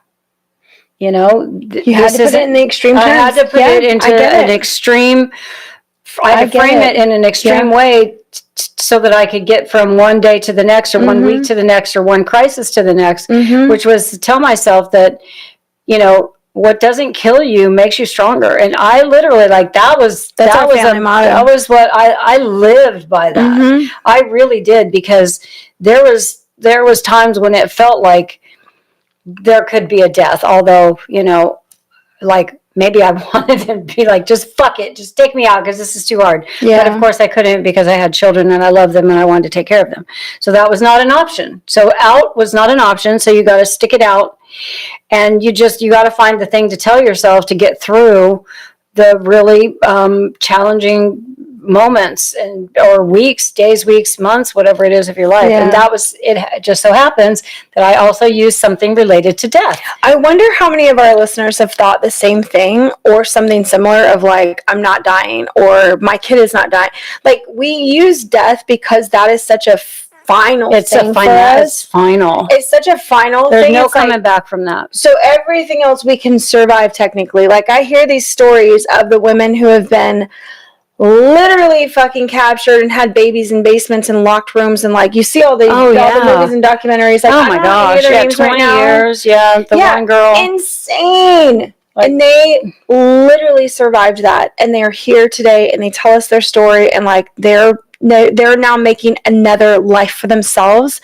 You had to put it in the extreme terms. I had to put it into an extreme. I had to frame it in an extreme way so that I could get from one day to the next, or 1 week to the next, or one crisis to the next, which was to tell myself that, what doesn't kill you makes you stronger. And I literally, that was what I lived by that. I really did, because there was times when it felt like there could be a death, although, maybe I wanted them to be like, just fuck it, just take me out because this is too hard. Yeah. But of course I couldn't, because I had children and I loved them and I wanted to take care of them. So that was not an option. So out was not an option. So you got to stick it out, and you got to find the thing to tell yourself to get through the really challenging moments or weeks, days, weeks, months, whatever it is of your life. Yeah. And that was, it just so happens that I also used something related to death. I wonder how many of our listeners have thought the same thing or something similar of like, I'm not dying, or my kid is not dying. Like, we use death because that is such a final thing for us. It's final. It's such a final thing. There's no coming back from that. So everything else we can survive technically. Like, I hear these stories of the women who have been literally fucking captured and had babies in basements and locked rooms, and you see all the movies and documentaries. Oh my gosh, 20 years. Yeah, the one girl. Insane. And they literally survived that, and they are here today, and they tell us their story, and they're now making another life for themselves.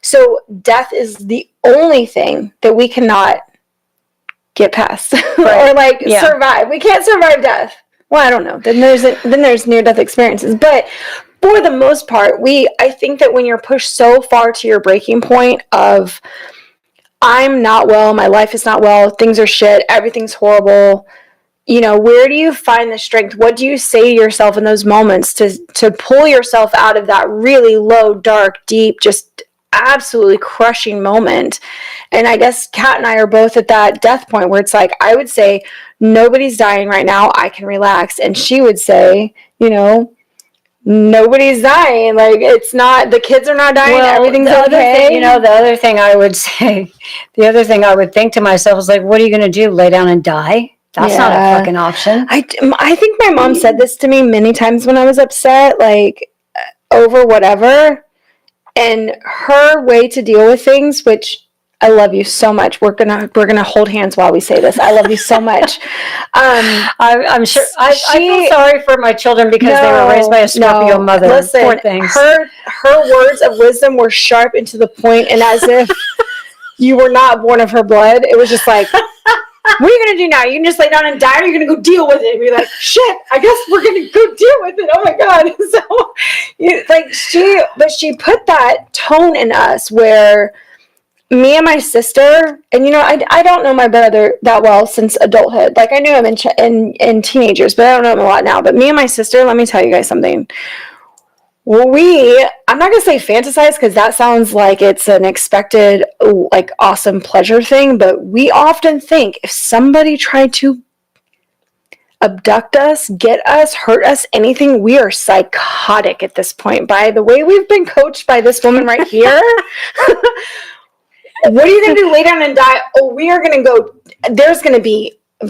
So death is the only thing that we cannot get past or survive. We can't survive death. Well, I don't know. Then there's near-death experiences. But for the most part, I think that when you're pushed so far to your breaking point of, I'm not well, my life is not well, things are shit, everything's horrible, where do you find the strength? What do you say to yourself in those moments to pull yourself out of that really low, dark, deep, just absolutely crushing moment? And I guess Kat and I are both at that death point where it's like, I would say, nobody's dying right now, I can relax. And she would say, nobody's dying. Like, it's not, the kids are not dying, everything's okay. The other thing I would say, the other thing I would think to myself is like, what are you going to do? Lay down and die? That's not a fucking option. I think my mom said this to me many times when I was upset, like, over whatever. And her way to deal with things, which I love you so much. We're gonna hold hands while we say this. I love you so much. I'm sure. I feel sorry for my children because they were raised by a Scorpio mother. Listen, poor things. Her words of wisdom were sharp and to the point, and as if you were not born of her blood. It was just like, what are you going to do now? You can just lay down and die, or you're going to go deal with it. And be like, shit, I guess we're going to go deal with it. Oh my God. So, she put that tone in us where me and my sister, and I don't know my brother that well since adulthood. Like, I knew him in teenagers, but I don't know him a lot now. But me and my sister, let me tell you guys something. I'm not going to say fantasize because that sounds like it's an expected, like, awesome pleasure thing, but we often think if somebody tried to abduct us, get us, hurt us, anything, we are psychotic at this point. By the way we've been coached by this woman right here, what are you going to do? Lay down and die? Oh, we are going to go,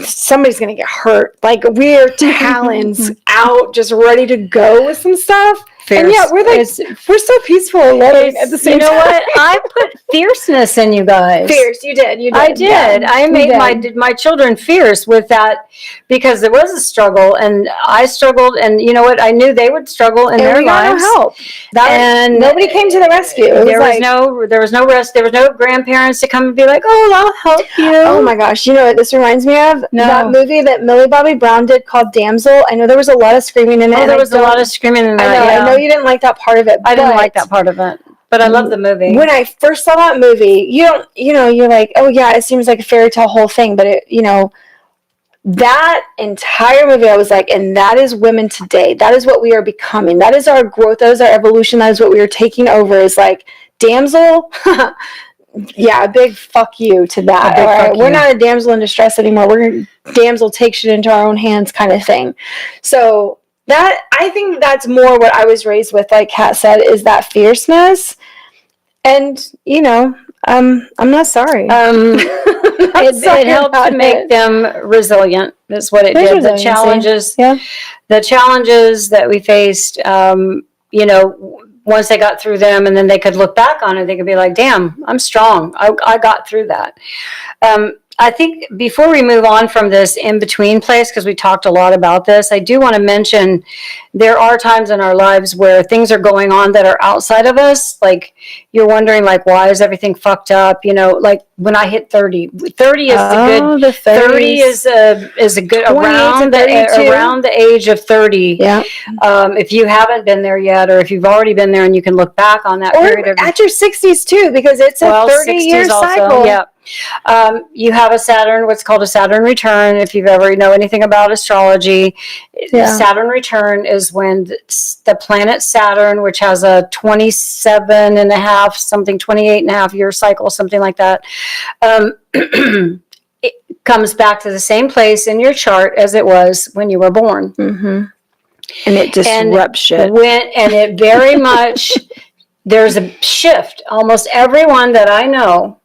somebody's going to get hurt. Like, we're talons out, just ready to go with some stuff. Fierce. And yeah, we're so peaceful and loving at the same time. You know what? I put fierceness in you guys. Fierce, you did. I did. Yeah, I made my children fierce with that because there was a struggle, and I struggled, and you know what? I knew they would struggle in their lives. Help. And nobody came to the rescue. There was no rest. There was no grandparents to come and be like, "Oh, I'll help you." Oh my gosh! You know what this reminds me of? No. That movie that Millie Bobby Brown did called Damsel. I know there was a lot of screaming in it. Oh, there was a lot of screaming in it. I know you didn't like that part of it. I didn't like that part of it, but I love the movie. When I first saw that movie, you're like, oh yeah, it seems like a fairy tale whole thing, but that entire movie, I was like, and that is women today. That is what we are becoming. That is our growth. That is our evolution. That is what we are taking over. Is like, damsel. Yeah, a big fuck you to that. All right, we're not a damsel in distress anymore. We're damsel take shit into our own hands kind of thing. So. That, I think that's more what I was raised with, like Kat said, is that fierceness. And, I'm not sorry. It helped to make them resilient, is what it did. The challenges that we faced, once they got through them, and then they could look back on it, they could be like, damn, I'm strong. I got through that. I think before we move on from this in-between place, because we talked a lot about this, I do want to mention there are times in our lives where things are going on that are outside of us. Like, you're wondering, like, why is everything fucked up? Like when I hit 30. 30 is around the age of 30. Yeah. If you haven't been there yet, or if you've already been there and you can look back on that period of at your 60s too, because it's a 30-year cycle. Yeah. You have a Saturn, what's called a Saturn return. If you've ever know anything about astrology, Saturn return is when the planet Saturn, which has a 27 and a half, 28 and a half year cycle, something like that, it comes back to the same place in your chart as it was when you were born. Mm-hmm. And it disrupts shit. And it very much, there's a shift. Almost everyone that I know,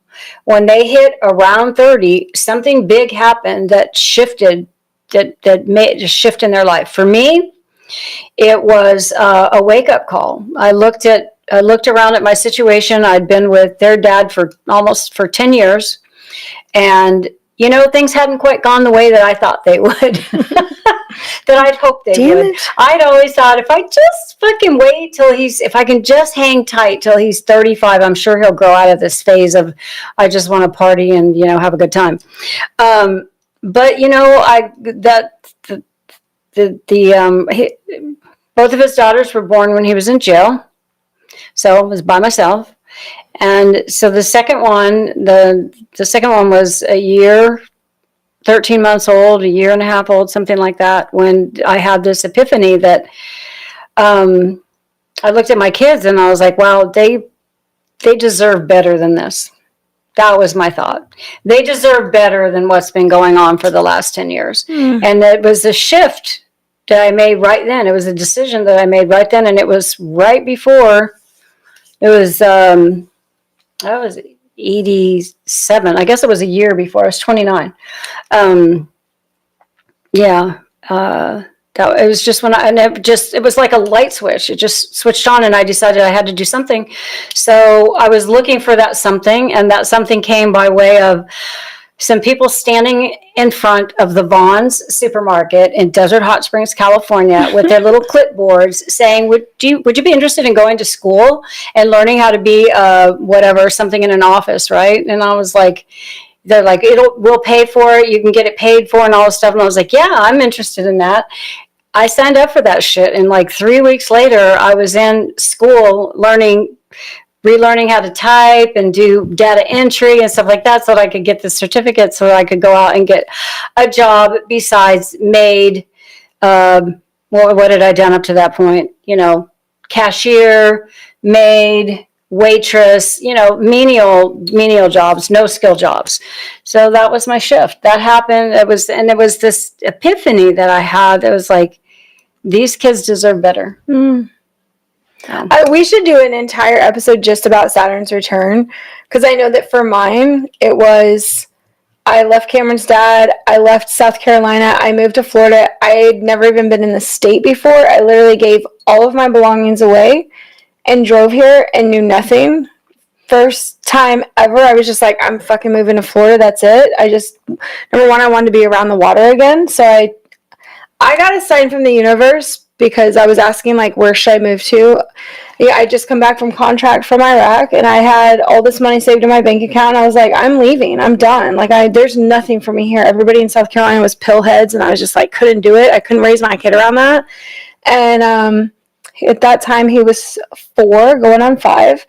when they hit around 30, something big happened that shifted, that made a shift in their life. For me, it was a wake-up call. I looked around at my situation. I'd been with their dad for 10 years, and things hadn't quite gone the way that I thought they would. That I'd hoped they would. I'd always thought, if I just fucking wait till if I can just hang tight till he's 35, I'm sure he'll grow out of this phase of, I just want to party and, have a good time. But, both of his daughters were born when he was in jail. So I was by myself. And so the second one was a year 13 months old, a year and a half old, something like that, when I had this epiphany that I looked at my kids and I was like, wow, they deserve better than this. That was my thought. They deserve better than what's been going on for the last 10 years. And it was a shift that I made right then. It was a decision that I made right then. And it was right before, it was, I was 87. I guess it was a year before. I was 29. It was just when it was like a light switch. It just switched on and I decided I had to do something. So I was looking for that something, and that something came by way of some people standing in front of the Vons supermarket in Desert Hot Springs, California, with their little clipboards saying, would you be interested in going to school and learning how to be something in an office, right? And I was like, they're like, we'll pay for it. You can get it paid for and all this stuff. And I was like, yeah, I'm interested in that. I signed up for that shit. And like 3 weeks later, I was in school relearning how to type and do data entry and stuff like that so that I could get the certificate so that I could go out and get a job besides maid. What had I done up to that point? Cashier, maid, waitress, menial jobs, no skill jobs. So that was my shift. That happened. It was this epiphany that I had. It was like, these kids deserve better. We should do an entire episode just about Saturn's return, because I know that for mine, it was, I left Cameron's dad, I left South Carolina, I moved to Florida. I had never even been in the state before. I literally gave all of my belongings away and drove here and knew nothing. First time ever, I was just like, I'm fucking moving to Florida, that's it. Number one, I wanted to be around the water again, so I got a sign from the universe because I was asking, like, where should I move to? Yeah, I just come back from contract from Iraq, and I had all this money saved in my bank account, and I was like, I'm leaving. I'm done. Like, there's nothing for me here. Everybody in South Carolina was pillheads, and I was just like, couldn't do it. I couldn't raise my kid around that. And at that time, he was 4, going on 5.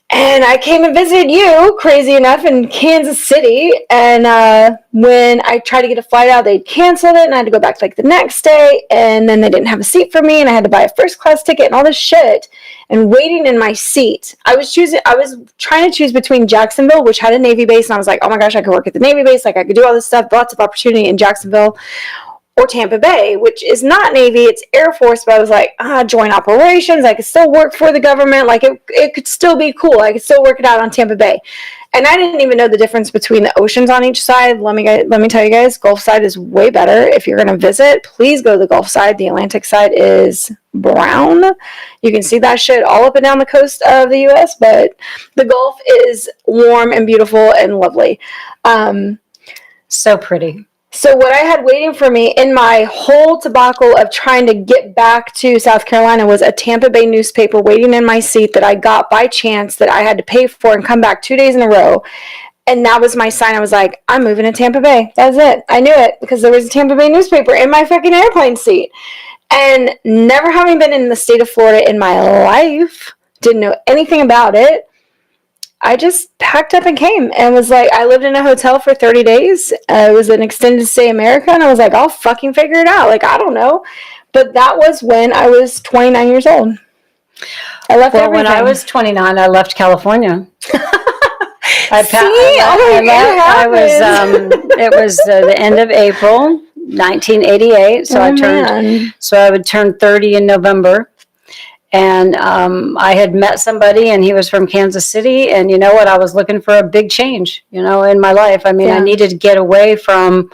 And I came and visited you, crazy enough, in Kansas City. And when I tried to get a flight out, they canceled it, and I had to go back like the next day. And then they didn't have a seat for me, and I had to buy a first class ticket and all this shit. And waiting in my seat, I was trying to choose between Jacksonville, which had a Navy base, and I was like, oh my gosh, I could work at the Navy base, like I could do all this stuff, lots of opportunity in Jacksonville. Or Tampa Bay, which is not Navy, it's Air Force, but I was like, joint operations, I could still work for the government, like it could still be cool, I could still work it out on Tampa Bay. And I didn't even know the difference between the oceans on each side. Let me tell you guys, Gulf side is way better. If you're going to visit, please go to the Gulf side. The Atlantic side is brown. You can see that shit all up and down the coast of the U.S., but the Gulf is warm and beautiful and lovely. So pretty. So what I had waiting for me in my whole debacle of trying to get back to South Carolina was a Tampa Bay newspaper waiting in my seat that I got by chance that I had to pay for and come back 2 days in a row. And that was my sign. I was like, I'm moving to Tampa Bay. That's it. I knew it because there was a Tampa Bay newspaper in my fucking airplane seat. And never having been in the state of Florida in my life, didn't know anything about it. I just packed up and came and was like, I lived in a hotel for 30 days. It was an extended stay America. And I was like, I'll fucking figure it out. Like, I don't know. But that was when I was 29 years old. I left everything. When I was 29, I left California. It was the end of April, 1988. So I would turn 30 in November. And I had met somebody, and he was from Kansas City. And you know what? I was looking for a big change, in my life. I mean, I needed to get away from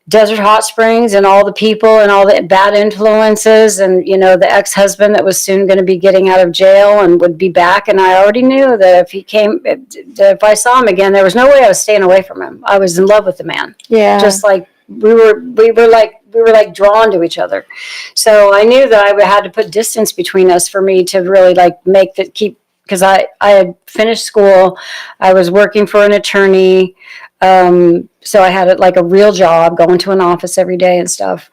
Desert Hot Springs and all the people and all the bad influences and, the ex-husband that was soon going to be getting out of jail and would be back. And I already knew that if I saw him again, there was no way I was staying away from him. I was in love with the man. Yeah. Just like we were like drawn to each other. So I knew that I had to put distance between us for me to really because I had finished school. I was working for an attorney. So I had a real job, going to an office every day and stuff.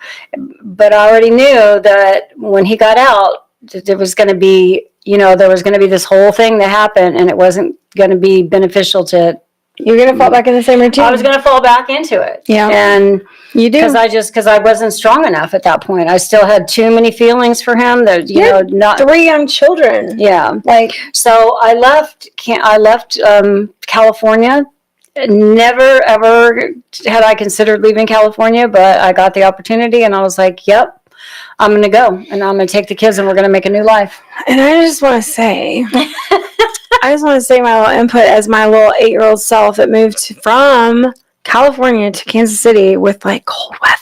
But I already knew that when he got out, there was going to be, there was going to be this whole thing that happened, and it wasn't going to be beneficial to You're going to fall back in the same routine. I was going to fall back into it. Yeah. And you do. Because I wasn't strong enough at that point. I still had too many feelings for him that, you know, not 3 young children. Yeah. Like, so I left California. Never ever had I considered leaving California, but I got the opportunity and I was like, yep, I'm going to go and I'm going to take the kids and we're going to make a new life. And I just want to say, my little input as my little 8-year-old self that moved from California to Kansas City with like cold weather.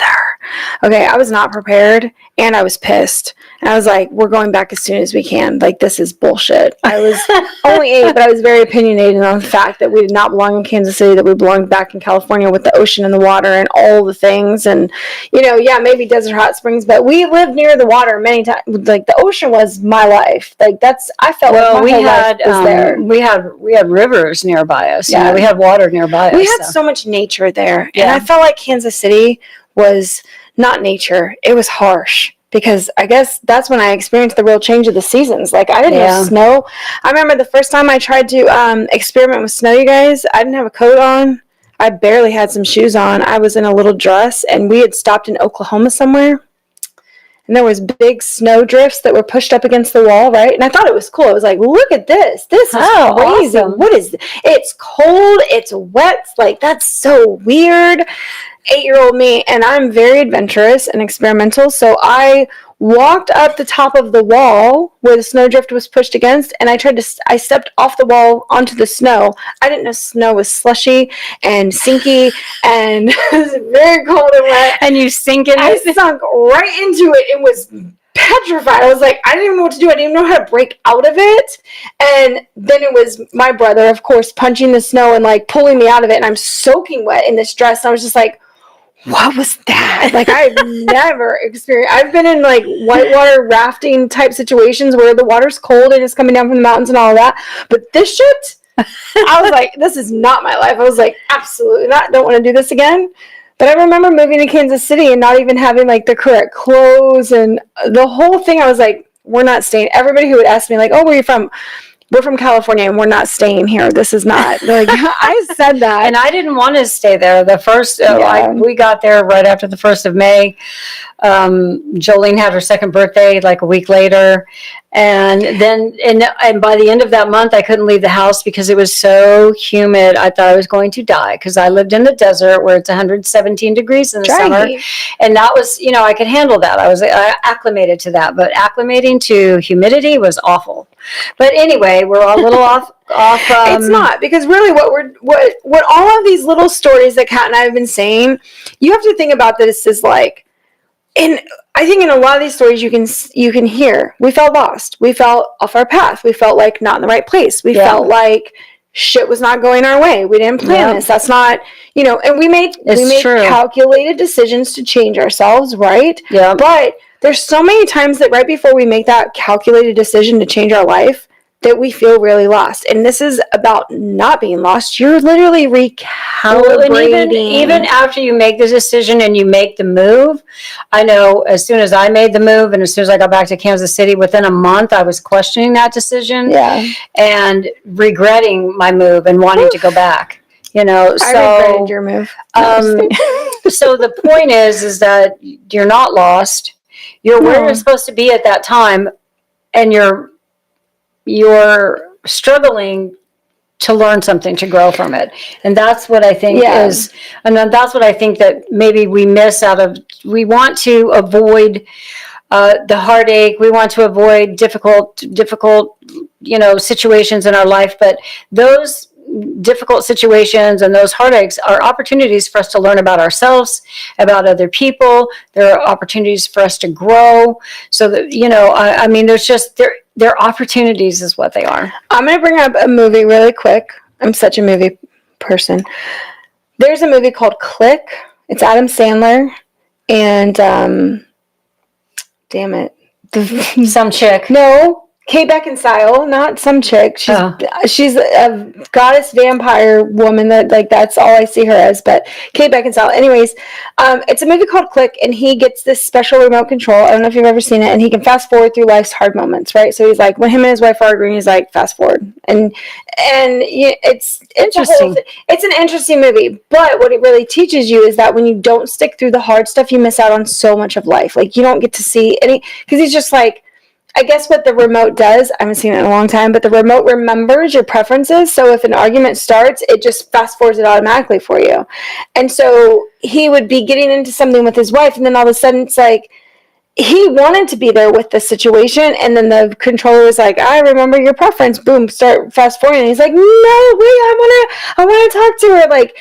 Okay, I was not prepared and I was pissed. And I was like, we're going back as soon as we can. Like, this is bullshit. I was only 8, but I was very opinionated on the fact that we did not belong in Kansas City, that we belonged back in California with the ocean and the water and all the things. And, you know, yeah, maybe desert hot springs, but we lived near the water many times. Like, the ocean was my life. Like, I felt like my whole life was there. We had rivers nearby us. Yeah. You know, we had water nearby us. We had so much nature there. Yeah. And I felt like Kansas City was not nature. It was harsh. Because I guess that's when I experienced the real change of the seasons. Like, I didn't have snow. I remember the first time I tried to experiment with snow, you guys, I didn't have a coat on. I barely had some shoes on. I was in a little dress, and we had stopped in Oklahoma somewhere. And there was big snow drifts that were pushed up against the wall, right? And I thought it was cool. I was like, look at this. This is crazy. Awesome. What is this? It's cold. It's wet. Like, that's so weird. 8-year-old me, and I'm very adventurous and experimental, so I walked up the top of the wall where the snowdrift was pushed against, and I stepped off the wall onto the snow. I didn't know snow was slushy and sinky, and it was very cold and wet. And you sink in it? I sunk right into it and was petrified. I was like, I didn't even know what to do. I didn't even know how to break out of it. And then it was my brother, of course, punching the snow and like pulling me out of it, and I'm soaking wet in this dress. And I was just like, what was that? Like, I've never experienced. I've been in like whitewater rafting type situations where the water's cold and it's coming down from the mountains and all of that. But this shit, I was like, this is not my life. I was like, absolutely not. Don't want to do this again. But I remember moving to Kansas City and not even having like the correct clothes and the whole thing. I was like, we're not staying. Everybody who would ask me like, oh, where are you from? We're from California and we're not staying here. This is not, like, I said that. And I didn't want to stay there. The first, we got there right after the 1st of May. Jolene had her 2nd birthday like a week later. And then, and by the end of that month, I couldn't leave the house because it was so humid. I thought I was going to die because I lived in the desert where it's 117 degrees in the summer. And that was, you know, I could handle that. I was acclimated to that, but acclimating to humidity was awful. But anyway, we're all a little off. It's not, because really what all of these little stories that Kat and I have been saying, you have to think about this as like, and I think in a lot of these stories you can hear, we felt lost. We felt off our path. We felt like not in the right place. We felt like shit was not going our way. We didn't plan this. That's not, you know, and we made calculated decisions to change ourselves, right? Yeah. But there's so many times that right before we make that calculated decision to change our life, that we feel really lost. And this is about not being lost. You're literally recalibrating. Well, and even after you make the decision and you make the move, I know as soon as I made the move and as soon as I got back to Kansas City, within a month, I was questioning that decision and regretting my move and wanting to go back. You know, so I regretted your move. So the point is that you're not lost. You're where you're supposed to be at that time, and you're struggling to learn something, to grow from it. And that's what I think is, and then that's what I think that maybe we miss out of. We want to avoid the heartache. We want to avoid difficult, you know, situations in our life. But those difficult situations and those heartaches are opportunities for us to learn about ourselves, about other people. There are opportunities for us to grow. So that, you know, I mean, there's just their opportunities is what they are. I'm going to bring up a movie really quick. I'm such a movie person. There's a movie called Click. It's Adam Sandler. And, damn it. Some chick. No. Kate Beckinsale, not some chick. She's a goddess vampire woman that, like, that's all I see her as. But Kate Beckinsale. Anyways, it's a movie called Click, and he gets this special remote control. I don't know if you've ever seen it, and he can fast forward through life's hard moments, right? So he's like, when him and his wife are arguing, he's like, fast forward, and it's interesting. It's an interesting movie, but what it really teaches you is that when you don't stick through the hard stuff, you miss out on so much of life. Like, you don't get to see any, because he's just like, I guess what the remote does, I haven't seen it in a long time, but the remote remembers your preferences. So if an argument starts, it just fast forwards it automatically for you. And so he would be getting into something with his wife, and then all of a sudden it's like, he wanted to be there with the situation, and then the controller was like, I remember your preference. Boom, start fast forwarding. And he's like, no, wait, I want to talk to her. Like,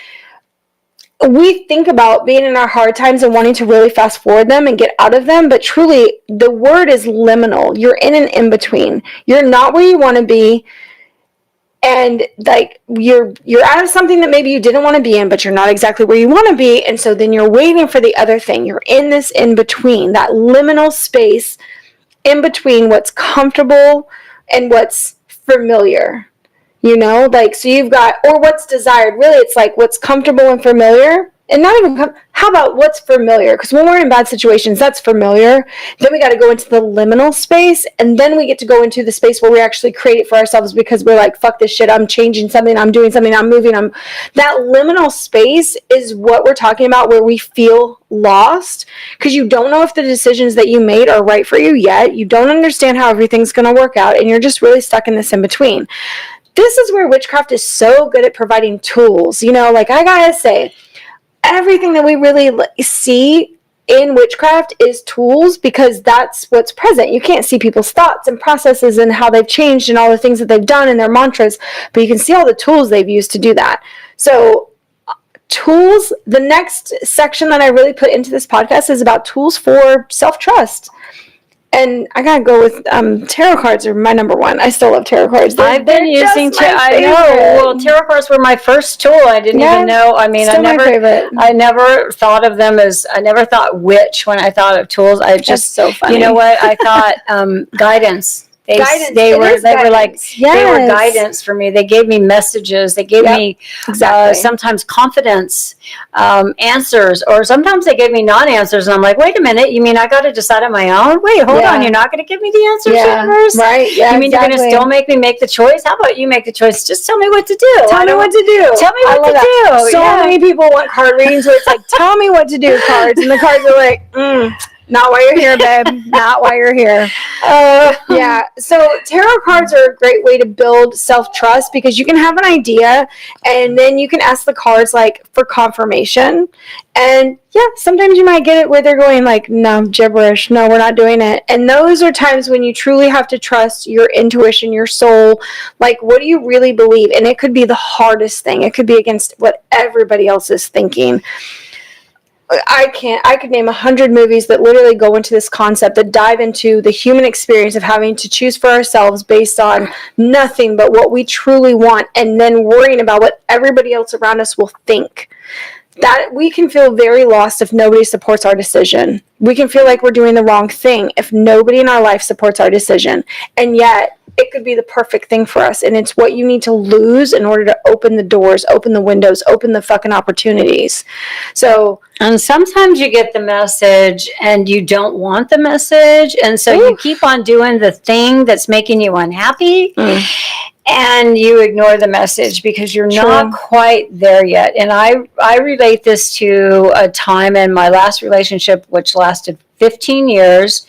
we think about being in our hard times and wanting to really fast forward them and get out of them, but truly the word is liminal. You're in an in-between. You're not where you want to be, and like you're out of something that maybe you didn't want to be in, but you're not exactly where you want to be, and so then you're waiting for the other thing. You're in this in-between, that liminal space in between what's comfortable and what's familiar. You know, like, so you've got, or what's desired. Really, it's like what's comfortable and familiar. And not even, how about what's familiar? Because when we're in bad situations, that's familiar. Then we got to go into the liminal space. And then we get to go into the space where we actually create it for ourselves, because we're like, fuck this shit. I'm changing something. I'm doing something. I'm moving. That liminal space is what we're talking about, where we feel lost because you don't know if the decisions that you made are right for you yet. You don't understand how everything's going to work out. And you're just really stuck in this in between. This is where witchcraft is so good at providing tools. You know, like, I gotta say, everything that we really see in witchcraft is tools, because that's what's present. You can't see people's thoughts and processes and how they've changed and all the things that they've done and their mantras, but you can see all the tools they've used to do that. So tools, the next section that I really put into this podcast is about tools for self-trust. And I gotta go with tarot cards are my number one. I still love tarot cards. I've been using tarot. I know. Well, tarot cards were my first tool. I didn't even know. I mean, I never thought of them as. I never thought witch when I thought of tools. I just, that's so funny. You know what? I thought guidance. They were guidance for me. They gave me messages. They gave me sometimes confidence, answers, or sometimes they gave me non-answers. And I'm like, wait a minute, you mean I got to decide on my own? Wait, hold on, you're not going to give me the answers, universe? Right? Yeah. You mean you're going to still make me make the choice? How about you make the choice? Just tell me what to do. Tell me what to do. Tell me what to do. So many people want card readings where it's like, tell me what to do, cards, and the cards are like, not why you're here, babe. Not why you're here. Yeah. So tarot cards are a great way to build self-trust, because you can have an idea and then you can ask the cards like for confirmation. And yeah, sometimes you might get it where they're going like, no, gibberish. No, we're not doing it. And those are times when you truly have to trust your intuition, your soul. Like, what do you really believe? And it could be the hardest thing. It could be against what everybody else is thinking. I could name 100 movies that literally go into this concept, that dive into the human experience of having to choose for ourselves based on nothing but what we truly want, and then worrying about what everybody else around us will think. That we can feel very lost if nobody supports our decision. We can feel like we're doing the wrong thing if nobody in our life supports our decision. And yet, it could be the perfect thing for us. And it's what you need to lose in order to open the doors, open the windows, open the fucking opportunities. So, and sometimes you get the message and you don't want the message. And so you keep on doing the thing that's making you unhappy. And you ignore the message because you're not quite there yet. And I relate this to a time in my last relationship, which lasted 15 years,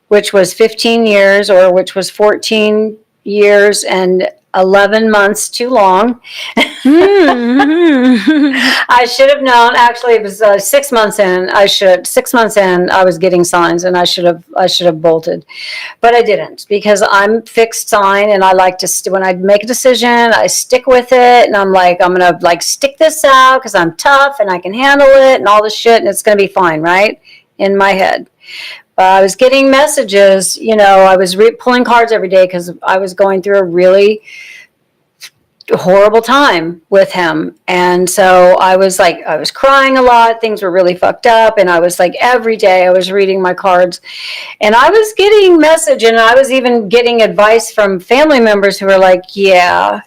which was 15 years, or which was 14 years and 11 months too long. I should have known. Actually, it was 6 months in. 6 months in, I was getting signs, and I should have bolted, but I didn't, because I'm fixed sign, and I like to when I make a decision, I stick with it, and I'm like, I'm gonna like stick this out because I'm tough and I can handle it and all this shit, and it's gonna be fine, right? In my head. I was getting messages, I was pulling cards every day because I was going through a really horrible time with him. And so I was crying a lot. Things were really fucked up. And I was like, every day I was reading my cards, and I was getting message, and I was even getting advice from family members who were like, yeah,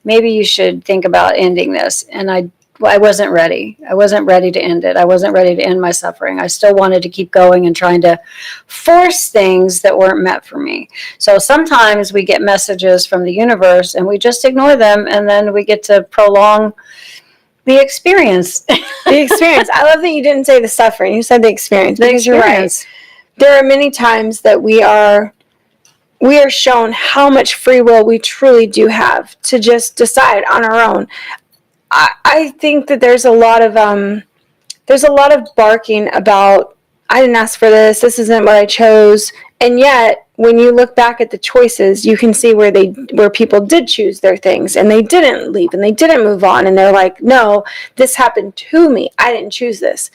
maybe you should think about ending this. And I wasn't ready. I wasn't ready to end it. I wasn't ready to end my suffering. I still wanted to keep going and trying to force things that weren't meant for me. So sometimes we get messages from the universe and we just ignore them, and then we get to prolong the experience. The experience. I love that you didn't say the suffering. You said the experience. Because you're right. There are many times that we are shown how much free will we truly do have to just decide on our own. I think that there's a lot of barking about, I didn't ask for this, this isn't what I chose. And yet, when you look back at the choices, you can see where people did choose their things, and they didn't leave, and they didn't move on, and they're like, no, this happened to me. I didn't choose this.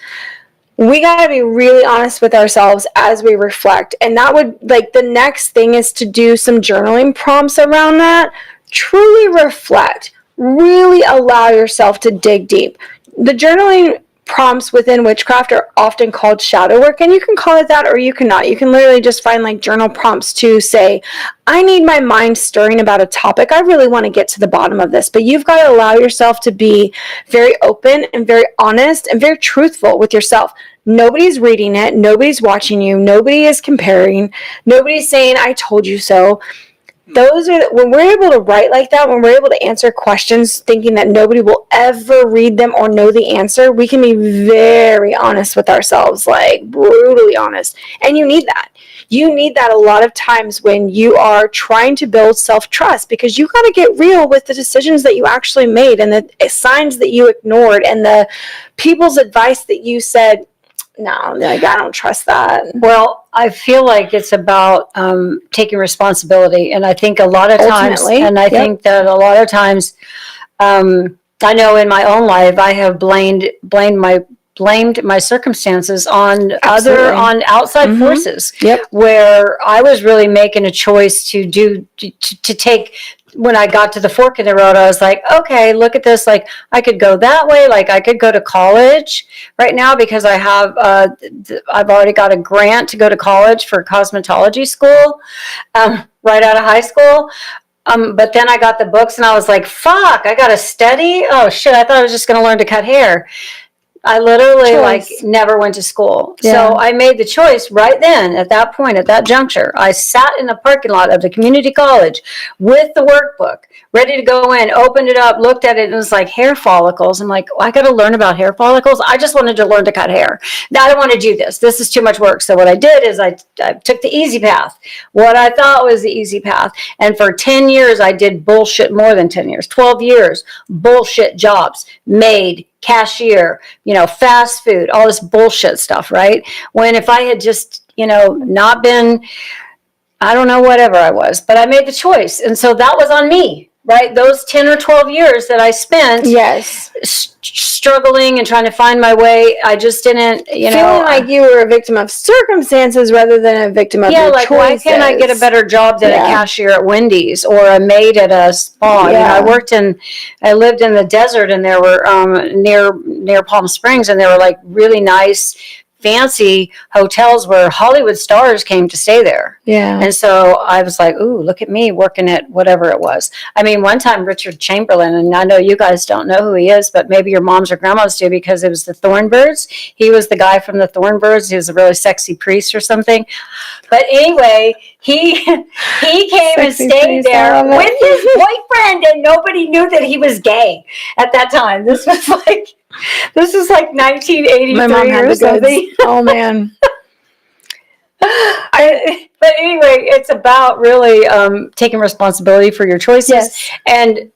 We got to be really honest with ourselves as we reflect. And that would, the next thing is to do some journaling prompts around that. Truly reflect. Really allow yourself to dig deep. The journaling prompts within witchcraft are often called shadow work, and you can call it that or you cannot. You can literally just find journal prompts to say, I need my mind stirring about a topic. I really want to get to the bottom of this. But you've got to allow yourself to be very open and very honest and very truthful with yourself. Nobody's reading it. Nobody's watching you. Nobody is comparing. Nobody's saying, I told you so. When we're able to write like that, when we're able to answer questions thinking that nobody will ever read them or know the answer, we can be very honest with ourselves, brutally honest. And you need that. You need that a lot of times when you are trying to build self-trust, because you got to get real with the decisions that you actually made and the signs that you ignored and the people's advice that you said, no, I don't trust that. Well, I feel like it's about taking responsibility. And I think a lot of times, think that a lot of times, I know in my own life, I have blamed my circumstances on outside forces, where I was really making a choice to take. When I got to the fork in the road, I was like, okay, look at this. I could go that way. I could go to college right now because I've already got a grant to go to college for cosmetology school, right out of high school. But then I got the books and I was like, fuck, I got to study. Oh shit. I thought I was just going to learn to cut hair. I literally never went to school. Yeah. So I made the choice right then, at that point, at that juncture. I sat in the parking lot of the community college with the workbook, ready to go in, opened it up, looked at it, and it was like hair follicles. I'm like, I got to learn about hair follicles. I just wanted to learn to cut hair. Now I don't want to do this. This is too much work. So what I did is I took the easy path, what I thought was the easy path. And for 10 years, I did bullshit, more than 10 years, 12 years, bullshit jobs, maid, cashier, fast food, all this bullshit stuff, right? When if I had just, not been, I don't know, whatever I was, but I made the choice. And so that was on me, right? Those 10 or 12 years that I spent struggling and trying to find my way, I just didn't, feeling like you were a victim of circumstances rather than a victim of your choices. Why can't I get a better job than a cashier at Wendy's or a maid at a spa? I lived in the desert, and there were near Palm Springs, and there were really nice, fancy hotels where Hollywood stars came to stay there. Yeah. And so I was like, ooh, look at me working at whatever it was. I mean, one time Richard Chamberlain, and I know you guys don't know who he is, but maybe your moms or grandmas do, because it was the Thornbirds. He was the guy from the Thornbirds. He was a really sexy priest or something. But anyway, he came and stayed there with his boyfriend, and nobody knew that he was gay at that time. This was like 1983 My mom had or something. Goods. Oh man. But anyway, it's about really taking responsibility for your choices and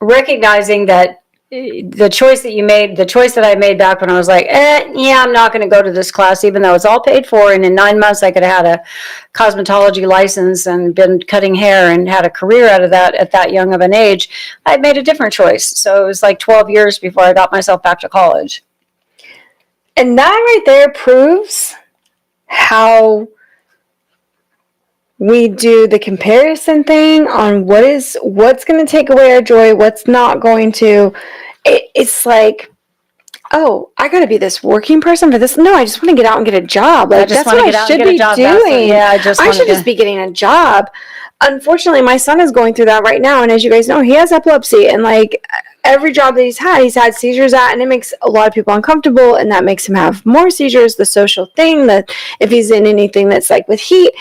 recognizing that the choice that you made, the choice that I made back when I was like, I'm not going to go to this class, even though it's all paid for. And in 9 months, I could have had a cosmetology license and been cutting hair and had a career out of that at that young of an age. I made a different choice. So it was 12 years before I got myself back to college. And that right there proves how we do the comparison thing on what's going to take away our joy, what's not going to. It's like, oh, I got to be this working person for this. No, I just want to get out and get a job. Like, that's what I should be doing. I should just be getting a job. Unfortunately, my son is going through that right now. And as you guys know, he has epilepsy. And like every job that he's had seizures at. And it makes a lot of people uncomfortable. And that makes him have more seizures. The social thing, that if he's in anything that's like with heat.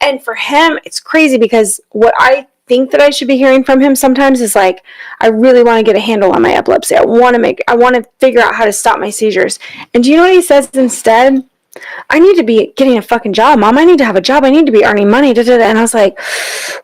And for him, it's crazy because what I think that I should be hearing from him sometimes is like, I really want to get a handle on my epilepsy. I want to figure out how to stop my seizures. And do you know what he says instead? I need to be getting a fucking job, Mom. I need to have a job. I need to be earning money. And I was like,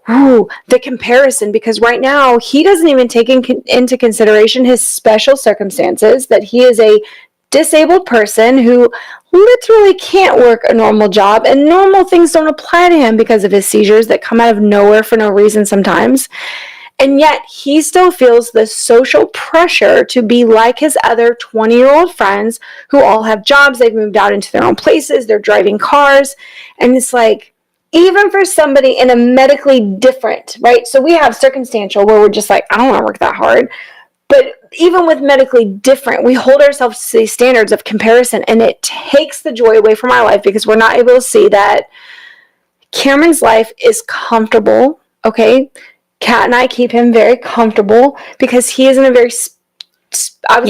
ooh, the comparison, because right now he doesn't even take into consideration his special circumstances, that he is a disabled person who literally can't work a normal job, and normal things don't apply to him because of his seizures that come out of nowhere for no reason sometimes. And yet he still feels the social pressure to be like his other 20-year-old friends who all have jobs. They've moved out into their own places. They're driving cars. And it's like, even for somebody in a medically different, right? So we have circumstantial where we're just like, I don't want to work that hard. But even with medically different, we hold ourselves to these standards of comparison, and it takes the joy away from our life because we're not able to see that Cameron's life is comfortable, okay? Kat and I keep him very comfortable because he is in a very, I've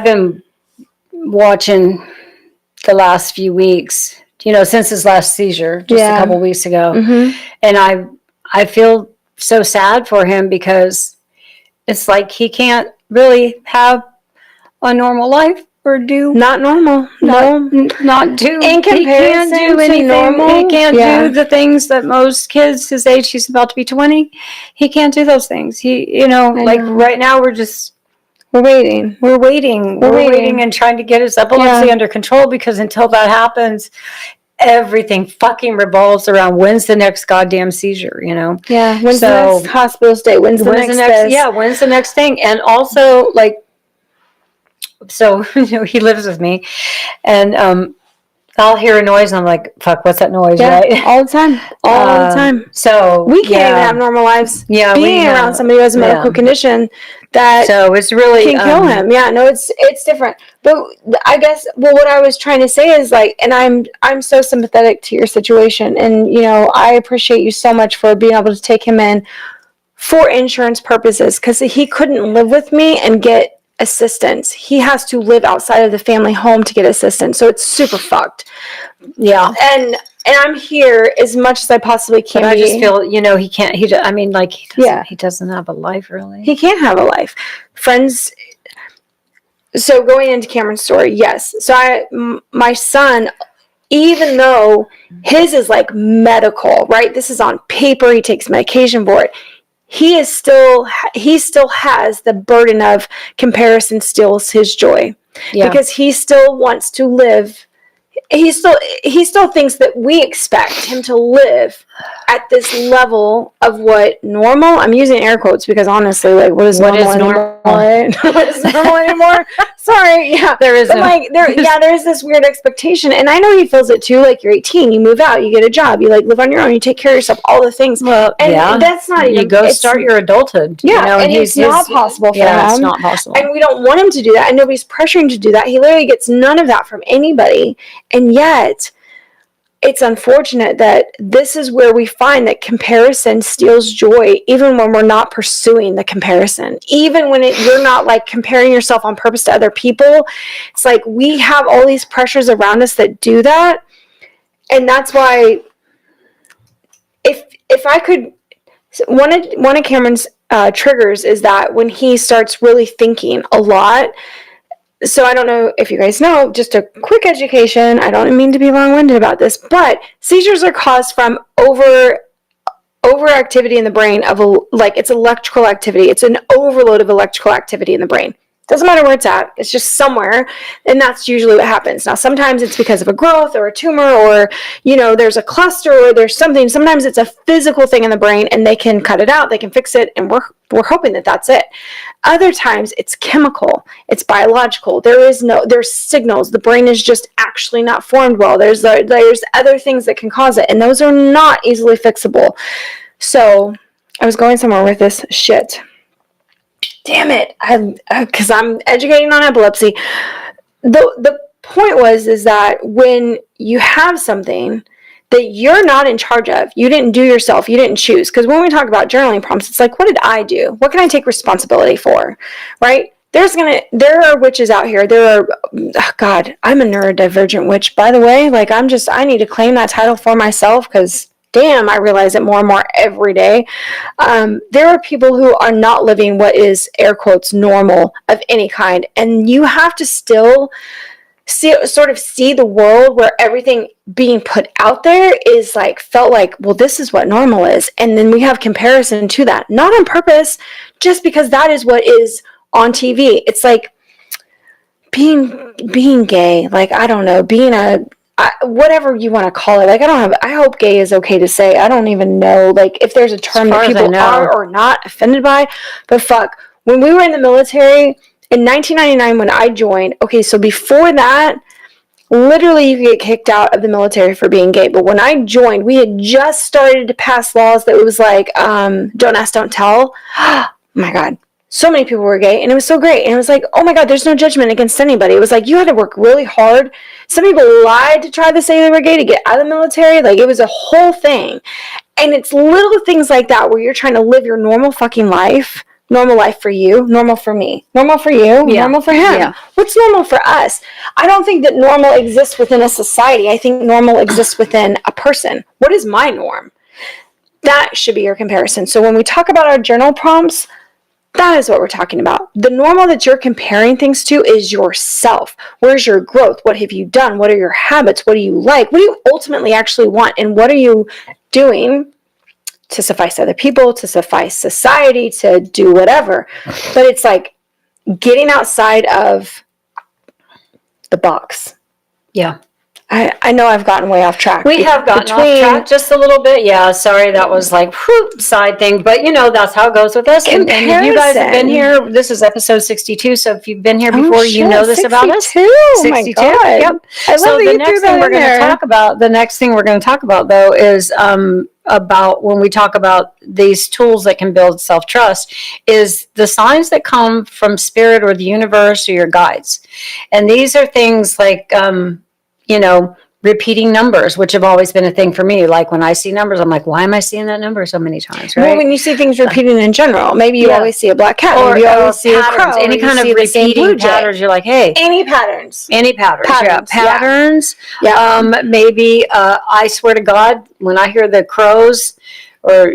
been watching the last few weeks, since his last seizure, just a couple weeks ago. Mm-hmm. And I feel so sad for him because it's like he can't really have a normal life or do not normal. Not do in comparison he can't do anything. Normal. He can't do the things that most kids his age, he's about to be 20. He can't do those things. He, right now we're waiting. We're waiting and trying to get his epilepsy under control, because until that happens, everything fucking revolves around when's the next goddamn seizure, Yeah. When's the next hospital stay? When's the next thing? And also, like, so, he lives with me, and I'll hear a noise, and I'm like, fuck, what's that noise, right? All the time. So we can't even have normal lives. Yeah, being around somebody who has a medical condition that so it's really can kill him. Yeah, no, it's different. But I guess, what I was trying to say is, like, and I'm so sympathetic to your situation, and I appreciate you so much for being able to take him in for insurance purposes, because he couldn't live with me and get assistance. He has to live outside of the family home to get assistance, so it's super fucked. Yeah, and I'm here as much as I possibly can. But I just feel, he can't. He doesn't have a life, really. He can't have a life. Friends. So going into Cameron's story, yes. So my son, even though his is like medical, right? This is on paper. He takes medication for it. He still has the burden of comparison steals his joy, because he still wants to live. He still thinks that we expect him to live at this level of what normal. I'm using air quotes because honestly, like, what is normal anymore? What is normal anymore? Sorry, yeah, there is. But there's this weird expectation, and I know he feels it too. Like, you're 18, you move out, you get a job, you like live on your own, you take care of yourself, all the things. Well, and that's not even. You go start your adulthood. Yeah, and it's not possible for him. Yeah, it's not possible, and we don't want him to do that, and nobody's pressuring him to do that. He literally gets none of that from anybody, and yet. It's unfortunate that this is where we find that comparison steals joy, even when we're not pursuing the comparison. Even when you're not like comparing yourself on purpose to other people. It's like we have all these pressures around us that do that. And that's why if I could, one of Cameron's triggers is that when he starts really thinking a lot. So I don't know if you guys know, just a quick education. I don't mean to be long-winded about this, but seizures are caused from overactivity in the brain of it's electrical activity. It's an overload of electrical activity in the brain. Doesn't matter where it's at. It's just somewhere. And that's usually what happens. Now, sometimes it's because of a growth or a tumor or, there's a cluster or there's something. Sometimes it's a physical thing in the brain and they can cut it out. They can fix it. And we're hoping that that's it. Other times it's chemical. It's biological. There's signals. The brain is just actually not formed well. There's other things that can cause it. And those are not easily fixable. So I was going somewhere with this shit. Damn it, because I'm educating on epilepsy. The point is that when you have something that you're not in charge of, you didn't do yourself, you didn't choose. Because when we talk about journaling prompts, it's like, what did I do? What can I take responsibility for? Right? There are witches out here. God, I'm a neurodivergent witch, by the way. Like, I need to claim that title for myself because damn, I realize it more and more every day. There are people who are not living what is, air quotes, normal of any kind. And you have to still see the world where everything being put out there is felt like, well, this is what normal is. And then we have comparison to that. Not on purpose, just because that is what is on TV. It's like being gay. Like, I don't know, being whatever you want to call it. I hope gay is okay to say. I don't even know, if there's a term that people are or not offended by. But fuck, when we were in the military in 1999, when I joined, okay, so before that, literally you could get kicked out of the military for being gay. But when I joined, we had just started to pass laws that it was don't ask, don't tell. My God. So many people were gay, and it was so great. And it was like, oh my God, there's no judgment against anybody. It was like, you had to work really hard. Some people lied to try to say they were gay to get out of the military. It was a whole thing. And it's little things like that where you're trying to live your normal fucking life. Normal life for you, normal for me, normal for you, normal for him. Yeah. What's normal for us? I don't think that normal exists within a society. I think normal exists within a person. What is my norm? That should be your comparison. So when we talk about our journal prompts, that is what we're talking about. The normal that you're comparing things to is yourself. Where's your growth? What have you done? What are your habits? What do you like? What do you ultimately actually want? And what are you doing to suffice other people, to suffice society, to do whatever? But it's like getting outside of the box. Yeah. I know I've gotten way off track. We have gotten off track just a little bit. Yeah, sorry, that was side thing. But, that's how it goes with us. And you guys have been here. This is episode 62. So if you've been here before, you know this 62. About us. 62. Oh my God. Yep. So the next thing we're going to talk about, though, is about when we talk about these tools that can build self-trust is the signs that come from spirit or the universe or your guides. And these are things like, repeating numbers, which have always been a thing for me. Like when I see numbers, I'm like, why am I seeing that number so many times? Right? Well, when you see things repeating in general, maybe you always see a black cat, or you always see a crow, any kind of repeating patterns. You're like, hey, any patterns. Patterns. Yeah. Maybe I swear to God, when I hear the crows or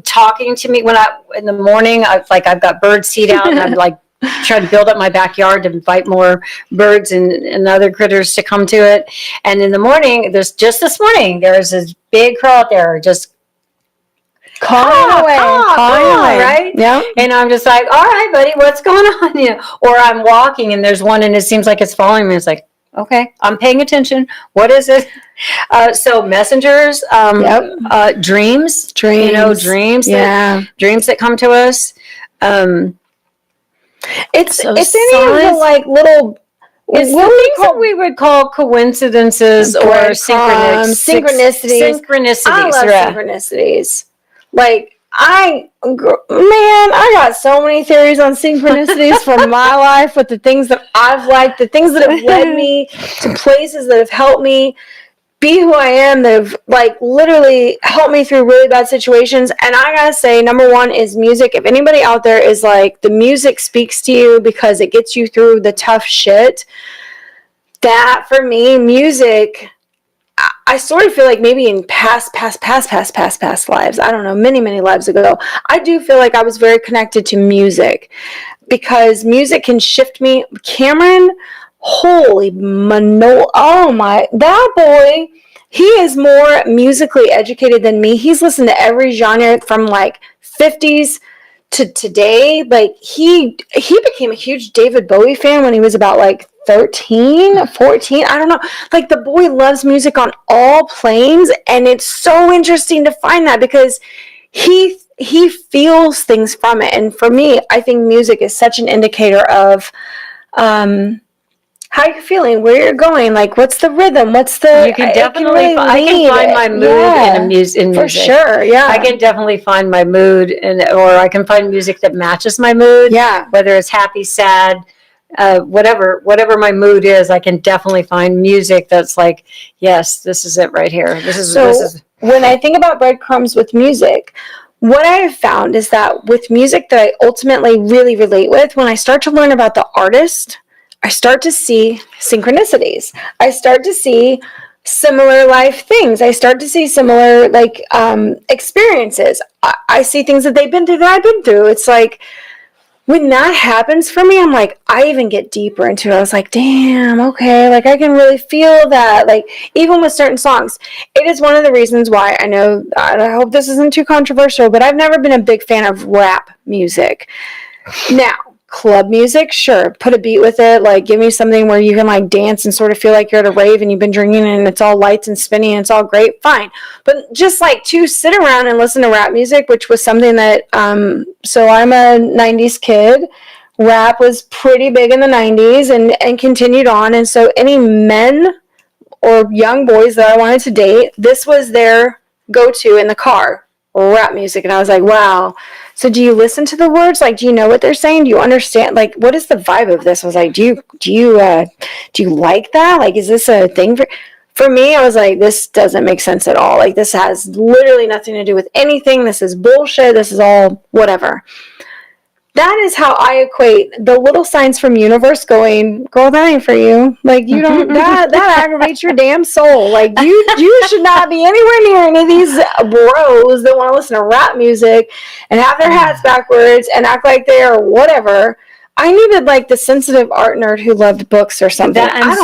talking to me in the morning, I've got bird seed out and I'm trying to build up my backyard to invite more birds and other critters to come to it. And in the morning, this morning, there's this big crow out there just calling away, right? Yeah. And I'm just like, all right, buddy, what's going on? Or I'm walking and there's one and it seems like it's following me. It's like, okay, I'm paying attention. What is it? So messengers, dreams, dreams that come to us. It's any of the little things that we would call coincidences or synchronicities. I love synchronicities. I got so many theories on synchronicities from my life with the things that I've liked, the things that have led me to places that have helped me be who I am, that have literally helped me through really bad situations. And I gotta say, number one is music. If anybody out there is the music speaks to you because it gets you through the tough shit, that for me, music, I sort of feel like maybe in past lives, I don't know, many lives ago, I do feel like I was very connected to music because music can shift me. Cameron, holy that boy, he is more musically educated than me. He's listened to every genre from 50s to today, like he became a huge David Bowie fan when he was about like 13, 14. I don't know. Like the boy loves music on all planes, and it's so interesting to find that because he feels things from it. And for me, I think music is such an indicator of how you're feeling, where you're going, like what's the rhythm, what's the. You can definitely. I can find my mood in music. For sure, yeah. I can definitely find my mood, or I can find music that matches my mood. Yeah. Whether it's happy, sad, whatever my mood is, I can definitely find music that's like, yes, this is it right here. This is. When I think about breadcrumbs with music, what I have found is that with music that I ultimately really relate with, when I start to learn about the artist, I start to see synchronicities. I start to see similar life things. I start to see similar like experiences. I see things that they've been through that I've been through. It's like when that happens for me, I'm like, I even get deeper into it. I was like, damn, okay, like I can really feel that. Like even with certain songs, it is one of the reasons why I know, I hope this isn't too controversial, but I've never been a big fan of rap music. Now, club music, sure, put a beat with it, like give me something where you can like dance and sort of feel like you're at a rave and you've been drinking and it's all lights and spinning and it's all great, fine. But just like to sit around and listen to rap music, which was something that so I'm a 90s kid. Rap was pretty big in the 90s and continued on, and so any men or young boys that I wanted to date, this was their go-to in the car, rap music. And I was like, wow. So do you listen to the words? Like, do you know what they're saying? Do you understand? Like, what is the vibe of this? I was like, do you like that? Like, is this a thing for me? I was like, this doesn't make sense at all. Like, this has literally nothing to do with anything. This is bullshit. This is all whatever. That is how I equate the little signs from universe going, girl, that ain't for you. Like, you don't, that aggravates your damn soul. Like, you should not be anywhere near any of these bros that want to listen to rap music and have their hats backwards and act like they are whatever. I needed like the sensitive art nerd who loved books or something. I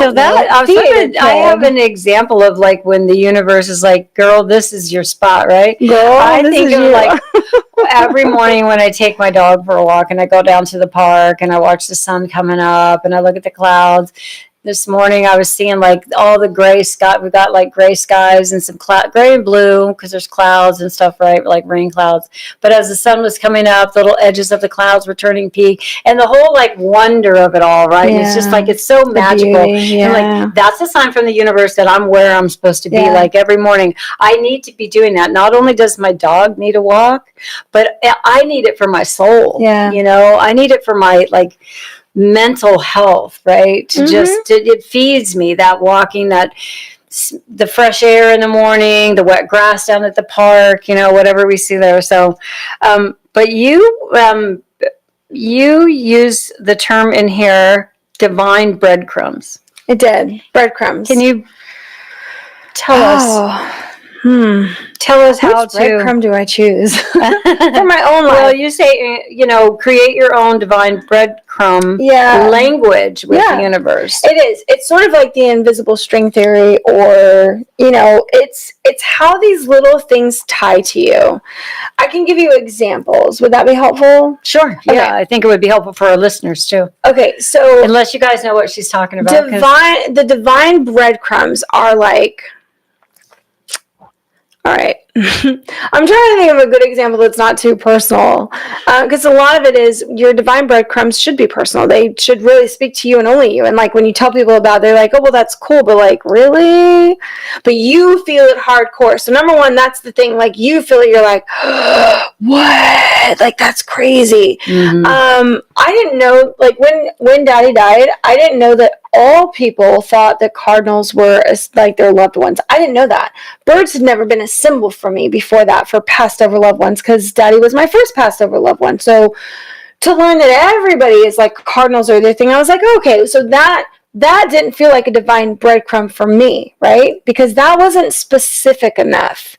have an example of like when the universe is like, girl, this is your spot, right? Girl, I think of like every morning when I take my dog for a walk and I go down to the park and I watch the sun coming up and I look at the clouds. This morning I was seeing like all the gray sky. We've got like gray skies and some gray and blue because there's clouds and stuff, right? Like rain clouds. But as the sun was coming up, the little edges of the clouds were turning pink, and the whole like wonder of it all, right? Yeah. It's just like it's so magical. And like that's a sign from the universe that I'm where I'm supposed to be. Yeah. Like every morning, I need to be doing that. Not only does my dog need a walk, but I need it for my soul. Yeah, you know, I need it for my like mental health, right? To just it feeds me, that walking, that the fresh air in the morning, the wet grass down at the park, you know, whatever we see there. So but you use the term in here, divine breadcrumbs. It did. Breadcrumbs. Can you tell us tell us how to breadcrumb do I choose for my own life? Well, you say, you know, create your own divine breadcrumb language with the universe. It is. It's sort of like the invisible string theory, or, you know, it's how these little things tie to you. I can give you examples. Would that be helpful? Sure. Okay. Yeah, I think it would be helpful for our listeners too. Okay, so unless you guys know what she's talking about. The divine breadcrumbs are like, all right. I'm trying to think of a good example that's not too personal, because a lot of it is your divine breadcrumbs should be personal. They should really speak to you and only you. And like when you tell people about it, they're like, oh, well, that's cool. But like, really? But you feel it hardcore. So number one, that's the thing. Like you feel it. You're like, what? Like, that's crazy. I didn't know, like when Daddy died, I didn't know that all people thought that cardinals were like their loved ones. I didn't know that. Birds had never been a symbol for me before that for passed over loved ones, because Daddy was my first passed over loved one. So to learn that everybody is like cardinals or their thing, I was like, okay, so that didn't feel like a divine breadcrumb for me, right? Because that wasn't specific enough.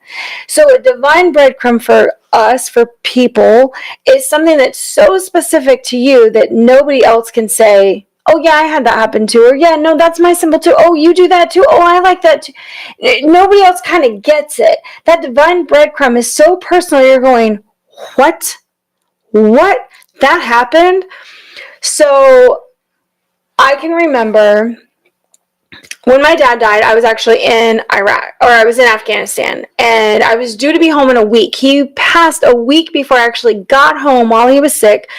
So a divine breadcrumb for us, for people, is something that's so specific to you that nobody else can say, oh, yeah, I had that happen too. Or, yeah, no, that's my symbol too. Oh, you do that too. Oh, I like that too. Nobody else kind of gets it. That divine breadcrumb is so personal. You're going, what? what? That happened? So I can remember when my dad died, I was actually in Iraq, or I was in Afghanistan, and I was due to be home in a week. He passed a week before I actually got home while he was sick,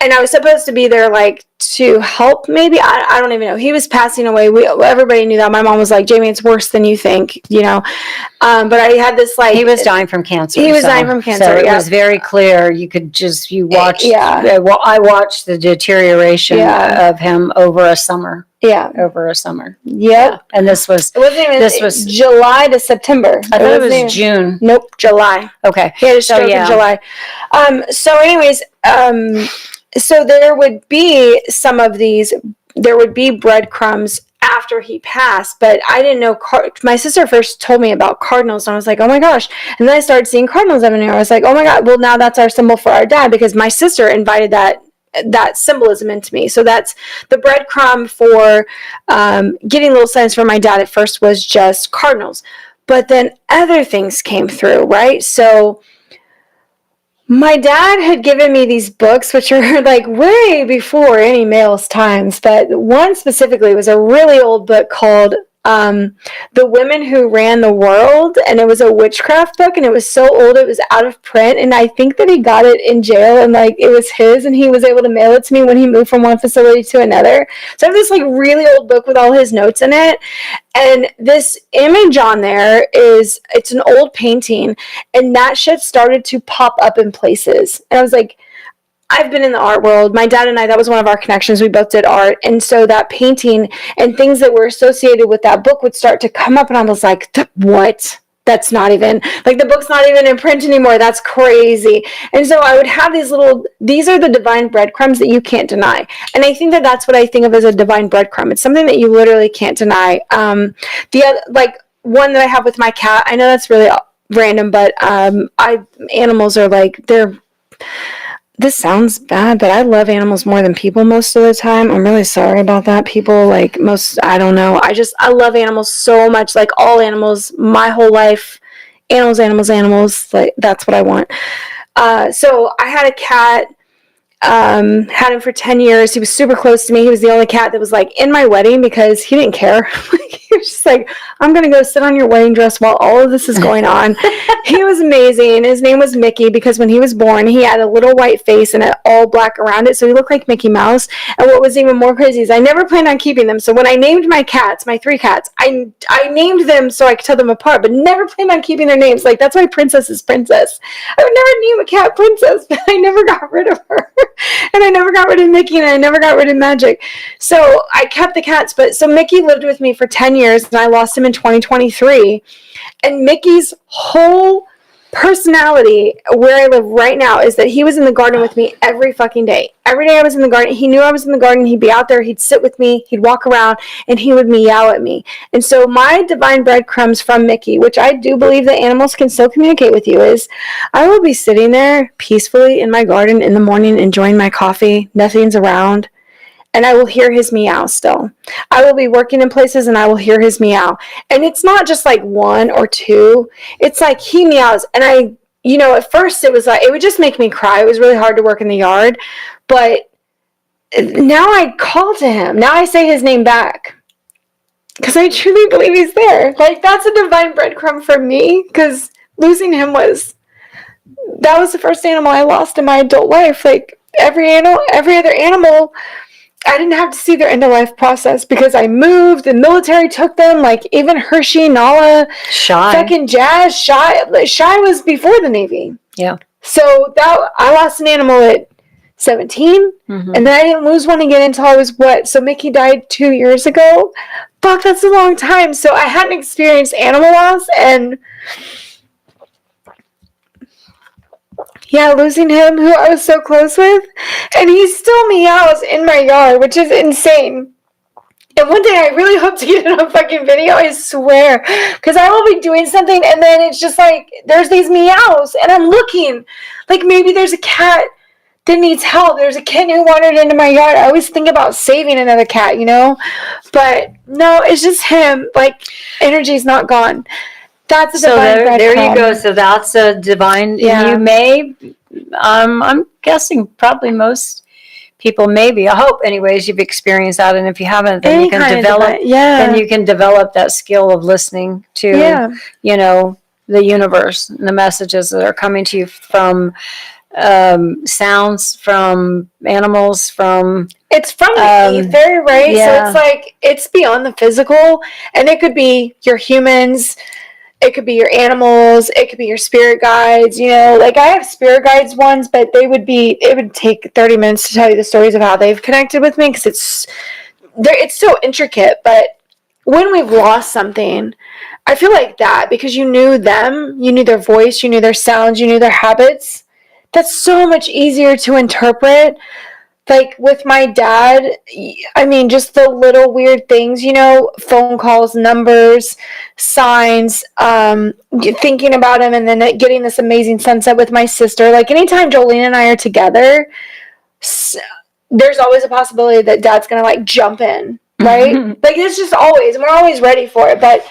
and I was supposed to be there, like, to help, maybe. I don't even know. He was passing away. Everybody knew that. My mom was like, Jamie, it's worse than you think, you know. But I had this, like... He was dying from cancer. He was dying from cancer, So it was very clear. You could just, I watched the deterioration of him over a summer. Yeah. Over a summer. Yep. Yeah. And this was July to September. I thought it was June. Nope, July. Okay. He had a stroke in July. So anyways, so there would be there would be breadcrumbs after he passed, but I didn't know. My sister first told me about cardinals, and I was like, oh my gosh. And then I started seeing cardinals everywhere. I was like, oh my God, well, now that's our symbol for our dad, because my sister invited that symbolism into me. So that's the breadcrumb for getting little signs from my dad. At first was just cardinals, but then other things came through, right? So my dad had given me these books, which are like way before any male's times, but one specifically was a really old book called The Women Who Ran the World, and it was a witchcraft book, and it was so old it was out of print, and I think that he got it in jail, and like it was his, and he was able to mail it to me when he moved from one facility to another. So I have this like really old book with all his notes in it, and this image on there it's an old painting, and that shit started to pop up in places, and I was like, I've been in the art world. My dad and I, that was one of our connections. We both did art. And so that painting and things that were associated with that book would start to come up. And I was like, what? That's not even, like, the book's not even in print anymore. That's crazy. And so I would have these are the divine breadcrumbs that you can't deny. And I think that that's what I think of as a divine breadcrumb. It's something that you literally can't deny. The other, like, one that I have with my cat, I know that's really random, but animals are like, this sounds bad, but I love animals more than people most of the time. I'm really sorry about that. People, like, I don't know. I love animals so much. Like, all animals, my whole life. Animals. Like, that's what I want. So I had a cat. Had him for 10 years. He was super close to me. He was the only cat that was like in my wedding because he didn't care. He was just like, I'm going to go sit on your wedding dress while all of this is going on. He was amazing. His name was Mickey because when he was born, he had a little white face and all black around it. So he looked like Mickey Mouse. And what was even more crazy is I never planned on keeping them. So when I named my cats, my 3 cats, I named them so I could tell them apart, but never planned on keeping their names. Like, that's why Princess is Princess. I would never name a cat Princess, but I never got rid of her. And I never got rid of Mickey, and I never got rid of Magic. So I kept the cats. So Mickey lived with me for 10 years, and I lost him in 2023. And Mickey's whole personality where I live right now is that he was in the garden with me every fucking day. Every day I was in the garden. He knew I was in the garden. He'd be out there. He'd sit with me. He'd walk around, and he would meow at me. And so my divine breadcrumbs from Mickey, which I do believe that animals can still communicate with you, is I will be sitting there peacefully in my garden in the morning enjoying my coffee. Nothing's around. And I will hear his meow still. I will be working in places and I will hear his meow. And it's not just like 1 or 2. It's like he meows. And at first it was like, it would just make me cry. It was really hard to work in the yard. But now I call to him. Now I say his name back. Because I truly believe he's there. Like, that's a divine breadcrumb for me. Because losing him that was the first animal I lost in my adult life. Like, every other animal, I didn't have to see their end-of-life process because I moved. The military took them. Like, even Hershey, Nala, fucking Jazz, Shy was before the Navy. Yeah. So I lost an animal at 17, and then I didn't lose one again until I was so Mickey died 2 years ago. Fuck, that's a long time. So I hadn't experienced animal loss, and losing him, who I was so close with, and he still meows in my yard, which is insane. And one day I really hope to get it on fucking video, I swear, because I will be doing something, and then it's just like, there's these meows, and I'm looking, like maybe there's a cat that needs help. There's a kitten who wandered into my yard. I always think about saving another cat, but no, it's just him. Like, energy's not gone. That's a divine breadcrumb. There you go. So that's a divine. Yeah. You may I'm guessing probably most people, maybe, I hope anyways, you've experienced that. And if you haven't, then you can develop, then you can develop that skill of listening to, you know, the universe and the messages that are coming to you from sounds, from animals, from it's from the ether, right? Yeah. So it's like it's beyond the physical, and it could be your humans, it could be your animals, it could be your spirit guides. You know, like I have spirit guides ones, but it would take 30 minutes to tell you the stories of how they've connected with me, because it's so intricate. But when we've lost something, I feel like that, because you knew them, you knew their voice, you knew their sounds, you knew their habits. That's so much easier to interpret. Like with my dad, I mean, just the little weird things, you know, phone calls, numbers, signs, thinking about him, and then getting this amazing sunset with my sister. Like anytime Jolene and I are together, there's always a possibility that Dad's gonna like jump in, right? Like it's just always, and we're always ready for it. But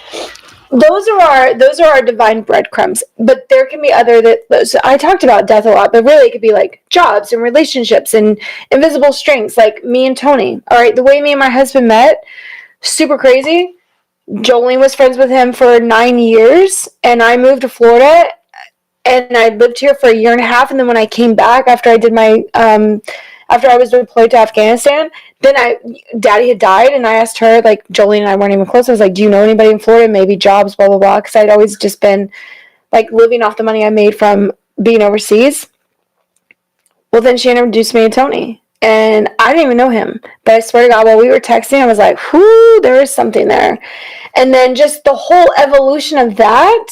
those are our divine breadcrumbs. But there can be I talked about death a lot, but really it could be like jobs and relationships and invisible strings, like me and Tony. All right, the way me and my husband met, super crazy. Jolene was friends with him for 9 years, and I moved to Florida, and I lived here for a year and a half. And then when I came back after I did my after I was deployed to Afghanistan, then Daddy had died, and I asked her, like, Jolene and I weren't even close. I was like, do you know anybody in Florida? Maybe jobs, blah, blah, blah. Because I'd always just been, like, living off the money I made from being overseas. Well, then she introduced me to Tony, and I didn't even know him. But I swear to God, while we were texting, I was like, whoo, there is something there. And then just the whole evolution of that,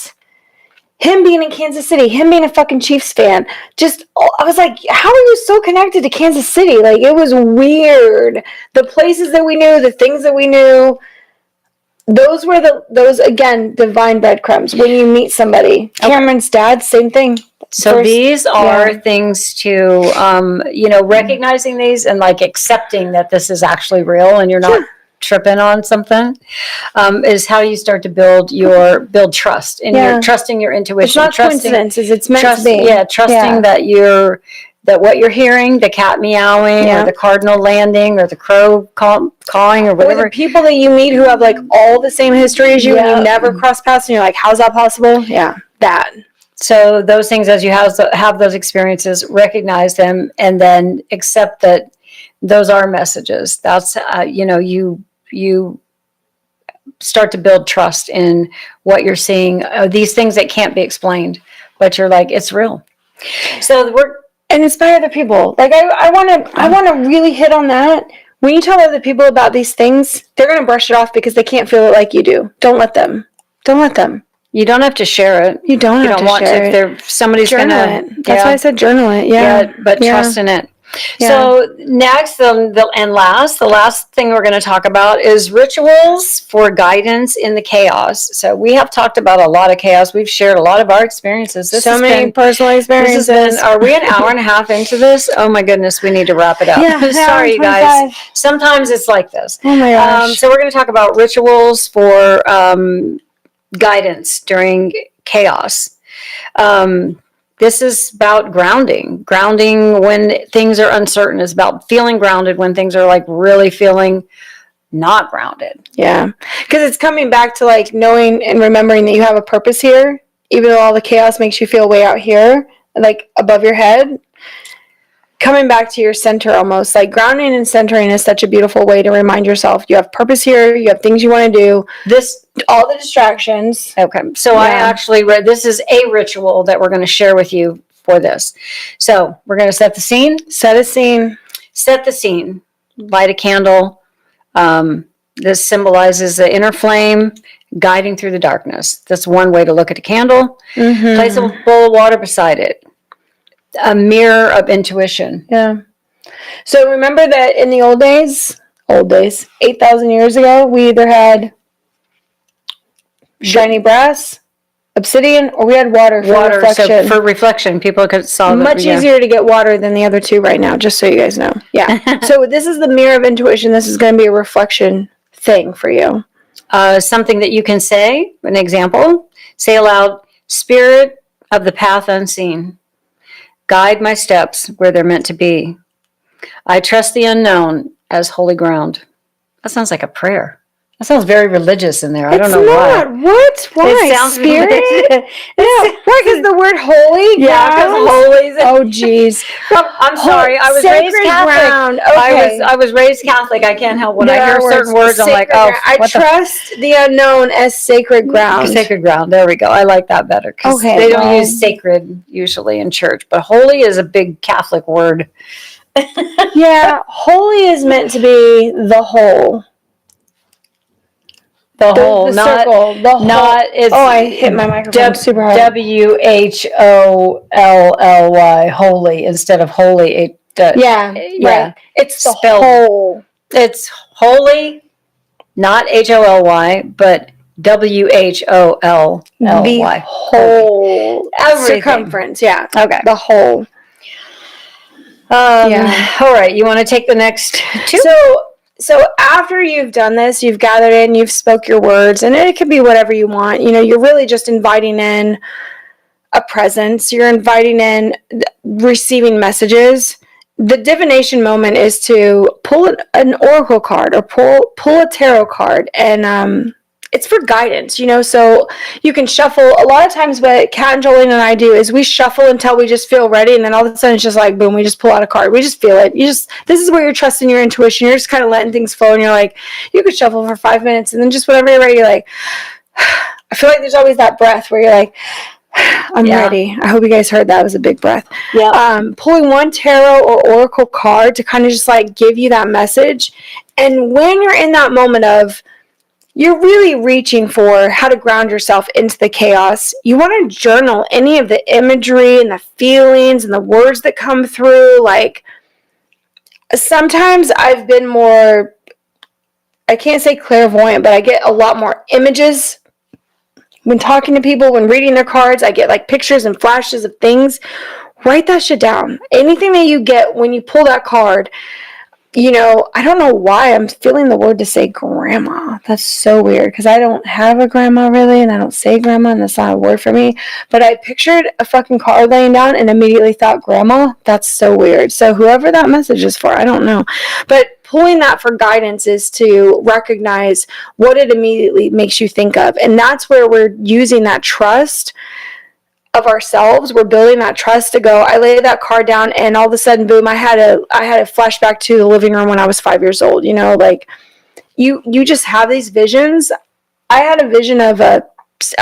him being in Kansas City, him being a fucking Chiefs fan, I was like, how are you so connected to Kansas City? Like, it was weird. The places that we knew, the things that we knew, those were again, divine breadcrumbs when you meet somebody. Cameron's dad, same thing. So these are things to, you know, recognizing these and like accepting that this is actually real and you're not tripping on something, is how you start to build trust and you're trusting your intuition. It's not coincidences. It's meant to be. Yeah, trusting that what you're hearing, the cat meowing or the cardinal landing or the crow cawing or whatever. Or the people that you meet who have like all the same history as you and you never cross paths and you're like, how's that possible? Yeah, that. So those things, as you have those experiences, recognize them and then accept that those are messages. That's, you know, you start to build trust in what you're seeing. These things that can't be explained, but you're like, it's real. So and inspire other people. Like I want to really hit on that. When you tell other people about these things, they're going to brush it off because they can't feel it like you do. Don't let them. You don't have to share it. You don't have to share it. If somebody's going to. That's why I said journal it. Yeah. But trust in it. Yeah. So next, the last thing we're going to talk about is rituals for guidance in the chaos. So we have talked about a lot of chaos. We've shared a lot of our experiences. Many personal experiences. Are we an hour and a half into this? Oh my goodness, we need to wrap it up. Yeah, sorry, you guys. Sometimes it's like this. Oh my gosh. So we're going to talk about rituals for guidance during chaos. This is about grounding when things are uncertain. It's about feeling grounded when things are like really feeling not grounded. Yeah. Because it's coming back to like knowing and remembering that you have a purpose here, even though all the chaos makes you feel way out here, like above your head. Coming back to your center almost. Like grounding and centering is such a beautiful way to remind yourself you have purpose here, you have things you want to do. All the distractions. Okay. So I actually read, this is a ritual that we're going to share with you for this. So we're going to set the scene. Set the scene. Light a candle. This symbolizes the inner flame guiding through the darkness. That's one way to look at a candle. Mm-hmm. Place a bowl of water beside it. A mirror of intuition. Yeah. So remember that in the old days, 8,000 years ago, we either had shiny brass, obsidian, or we had water for reflection. So for reflection, people could saw that. Much easier to get water than the other two right now, just so you guys know. Yeah. So this is the mirror of intuition. This is going to be a reflection thing for you. Something that you can say, an example, say aloud, Spirit of the path unseen, Guide my steps where they're meant to be. I trust the unknown as holy ground. That sounds like a prayer. That sounds very religious in there. I don't know why. What? Why? It sounds Spirit? religious. Yeah. Why? Because the word holy? Yeah, because holy. Oh, jeez. I'm sorry. I was raised Catholic. Ground. Okay. I was raised Catholic. I can't help when I hear certain words. I'm like, oh, I trust the unknown as sacred ground. Sacred ground. There we go. I like that better because they don't use sacred usually in church, but holy is a big Catholic word. Yeah, holy is meant to be the whole. The whole, circle, the whole. Not it's. Oh, I hit my microphone super hard. WHOLLY, holy instead of holy. Yeah. Right. It's the whole. It's holy, not HOLY, but WHOLLY. The whole circumference. Yeah. Okay. The whole. All right. You want to take the next two? So after you've done this, you've gathered in, you've spoke your words, and it could be whatever you want. You're really just inviting in a presence. You're inviting in receiving messages. The divination moment is to pull an oracle card or pull a tarot card, and it's for guidance, so you can shuffle. A lot of times what Kat and Jolene and I do is we shuffle until we just feel ready, and then all of a sudden it's just like, boom, we just pull out a card. We just feel it. This is where you're trusting your intuition. You're just kind of letting things flow, and you're like, you could shuffle for 5 minutes, and then just whenever you're ready, you're like, I feel like there's always that breath where you're like, I'm ready. I hope you guys heard that. It was a big breath. Yeah. Pulling one tarot or oracle card to kind of just like give you that message. And when you're in that moment of, you're really reaching for how to ground yourself into the chaos, you want to journal any of the imagery and the feelings and the words that come through. Like, sometimes I've been more, I can't say clairvoyant, but I get a lot more images when talking to people, when reading their cards. I get like pictures and flashes of things. Write that shit down. Anything that you get when you pull that card, I don't know why I'm feeling the word to say grandma. That's so weird because I don't have a grandma really, and I don't say grandma, and that's not a word for me. But I pictured a fucking card laying down and immediately thought grandma. That's so weird. So whoever that message is for, I don't know. But pulling that for guidance is to recognize what it immediately makes you think of. And that's where we're using that trust of ourselves. We're building that trust to go, I laid that card down, and all of a sudden, boom, I had a flashback to the living room when I was 5 years old. Like you just have these visions. I had a vision of I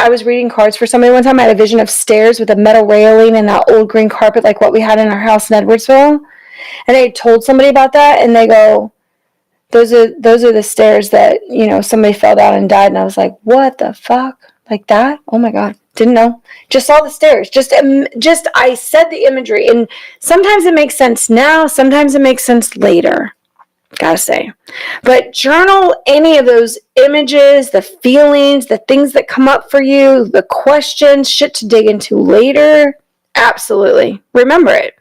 was reading cards for somebody one time. I had a vision of stairs with a metal railing and that old green carpet like what we had in our house in Edwardsville. And I told somebody about that, and they go, those are the stairs that, somebody fell down and died. And I was like, what the fuck? Like that? Oh my God. Didn't know. Just saw the stairs. Just I said the imagery. And sometimes it makes sense now. Sometimes it makes sense later. Gotta say. But journal any of those images, the feelings, the things that come up for you, the questions, shit to dig into later. Absolutely. Remember it.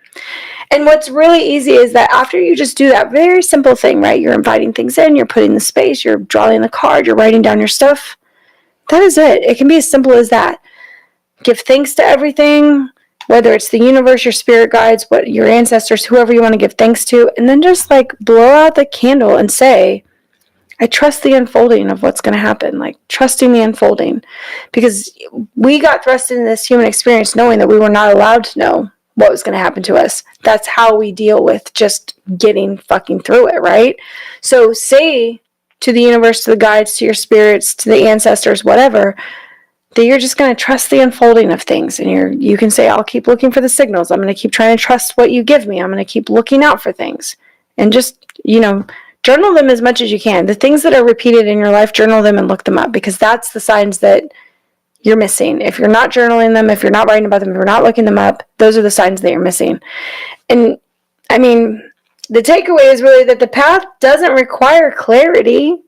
And what's really easy is that after you just do that very simple thing, right? You're inviting things in, you're putting the space, you're drawing the card, you're writing down your stuff. That is it. It can be as simple as that. Give thanks to everything, whether it's the universe, your spirit guides, what your ancestors, whoever you want to give thanks to, and then just like blow out the candle and say, I trust the unfolding of what's going to happen, like trusting the unfolding, because we got thrust into this human experience knowing that we were not allowed to know what was going to happen to us. That's how we deal with just getting fucking through it, right? So say to the universe, to the guides, to your spirits, to the ancestors, whatever, that you're just going to trust the unfolding of things. And you can say, I'll keep looking for the signals. I'm going to keep trying to trust what you give me. I'm going to keep looking out for things. And just, journal them as much as you can. The things that are repeated in your life, journal them and look them up, because that's the signs that you're missing. If you're not journaling them, if you're not writing about them, if you're not looking them up, those are the signs that you're missing. And I mean, the takeaway is really that the path doesn't require clarity,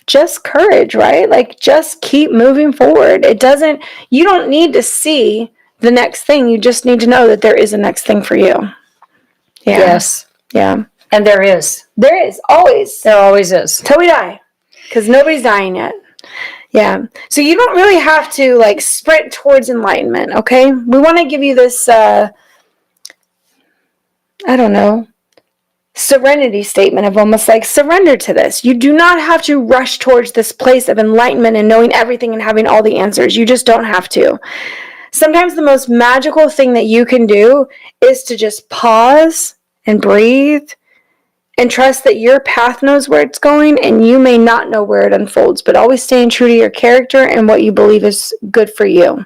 just courage, right? Like, just keep moving forward. You don't need to see the next thing. You just need to know that there is a next thing for you. Yeah. Yes. Yeah. And there is. There is. Always. There always is. Till we die. Because nobody's dying yet. Yeah. So you don't really have to, sprint towards enlightenment, okay? We want to give you this I don't know, serenity statement of almost like surrender to this. You do not have to rush towards this place of enlightenment and knowing everything and having all the answers. You just don't have to. Sometimes the most magical thing that you can do is to just pause and breathe and trust that your path knows where it's going, and you may not know where it unfolds, but always staying true to your character and what you believe is good for you.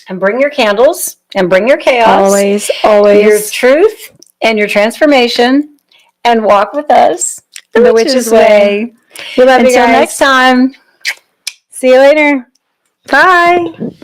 And bring your candles and bring your chaos. Always, always. Your truth and your transformation, and walk with us the witch's way. We love you guys. Until next time. See you later. Bye.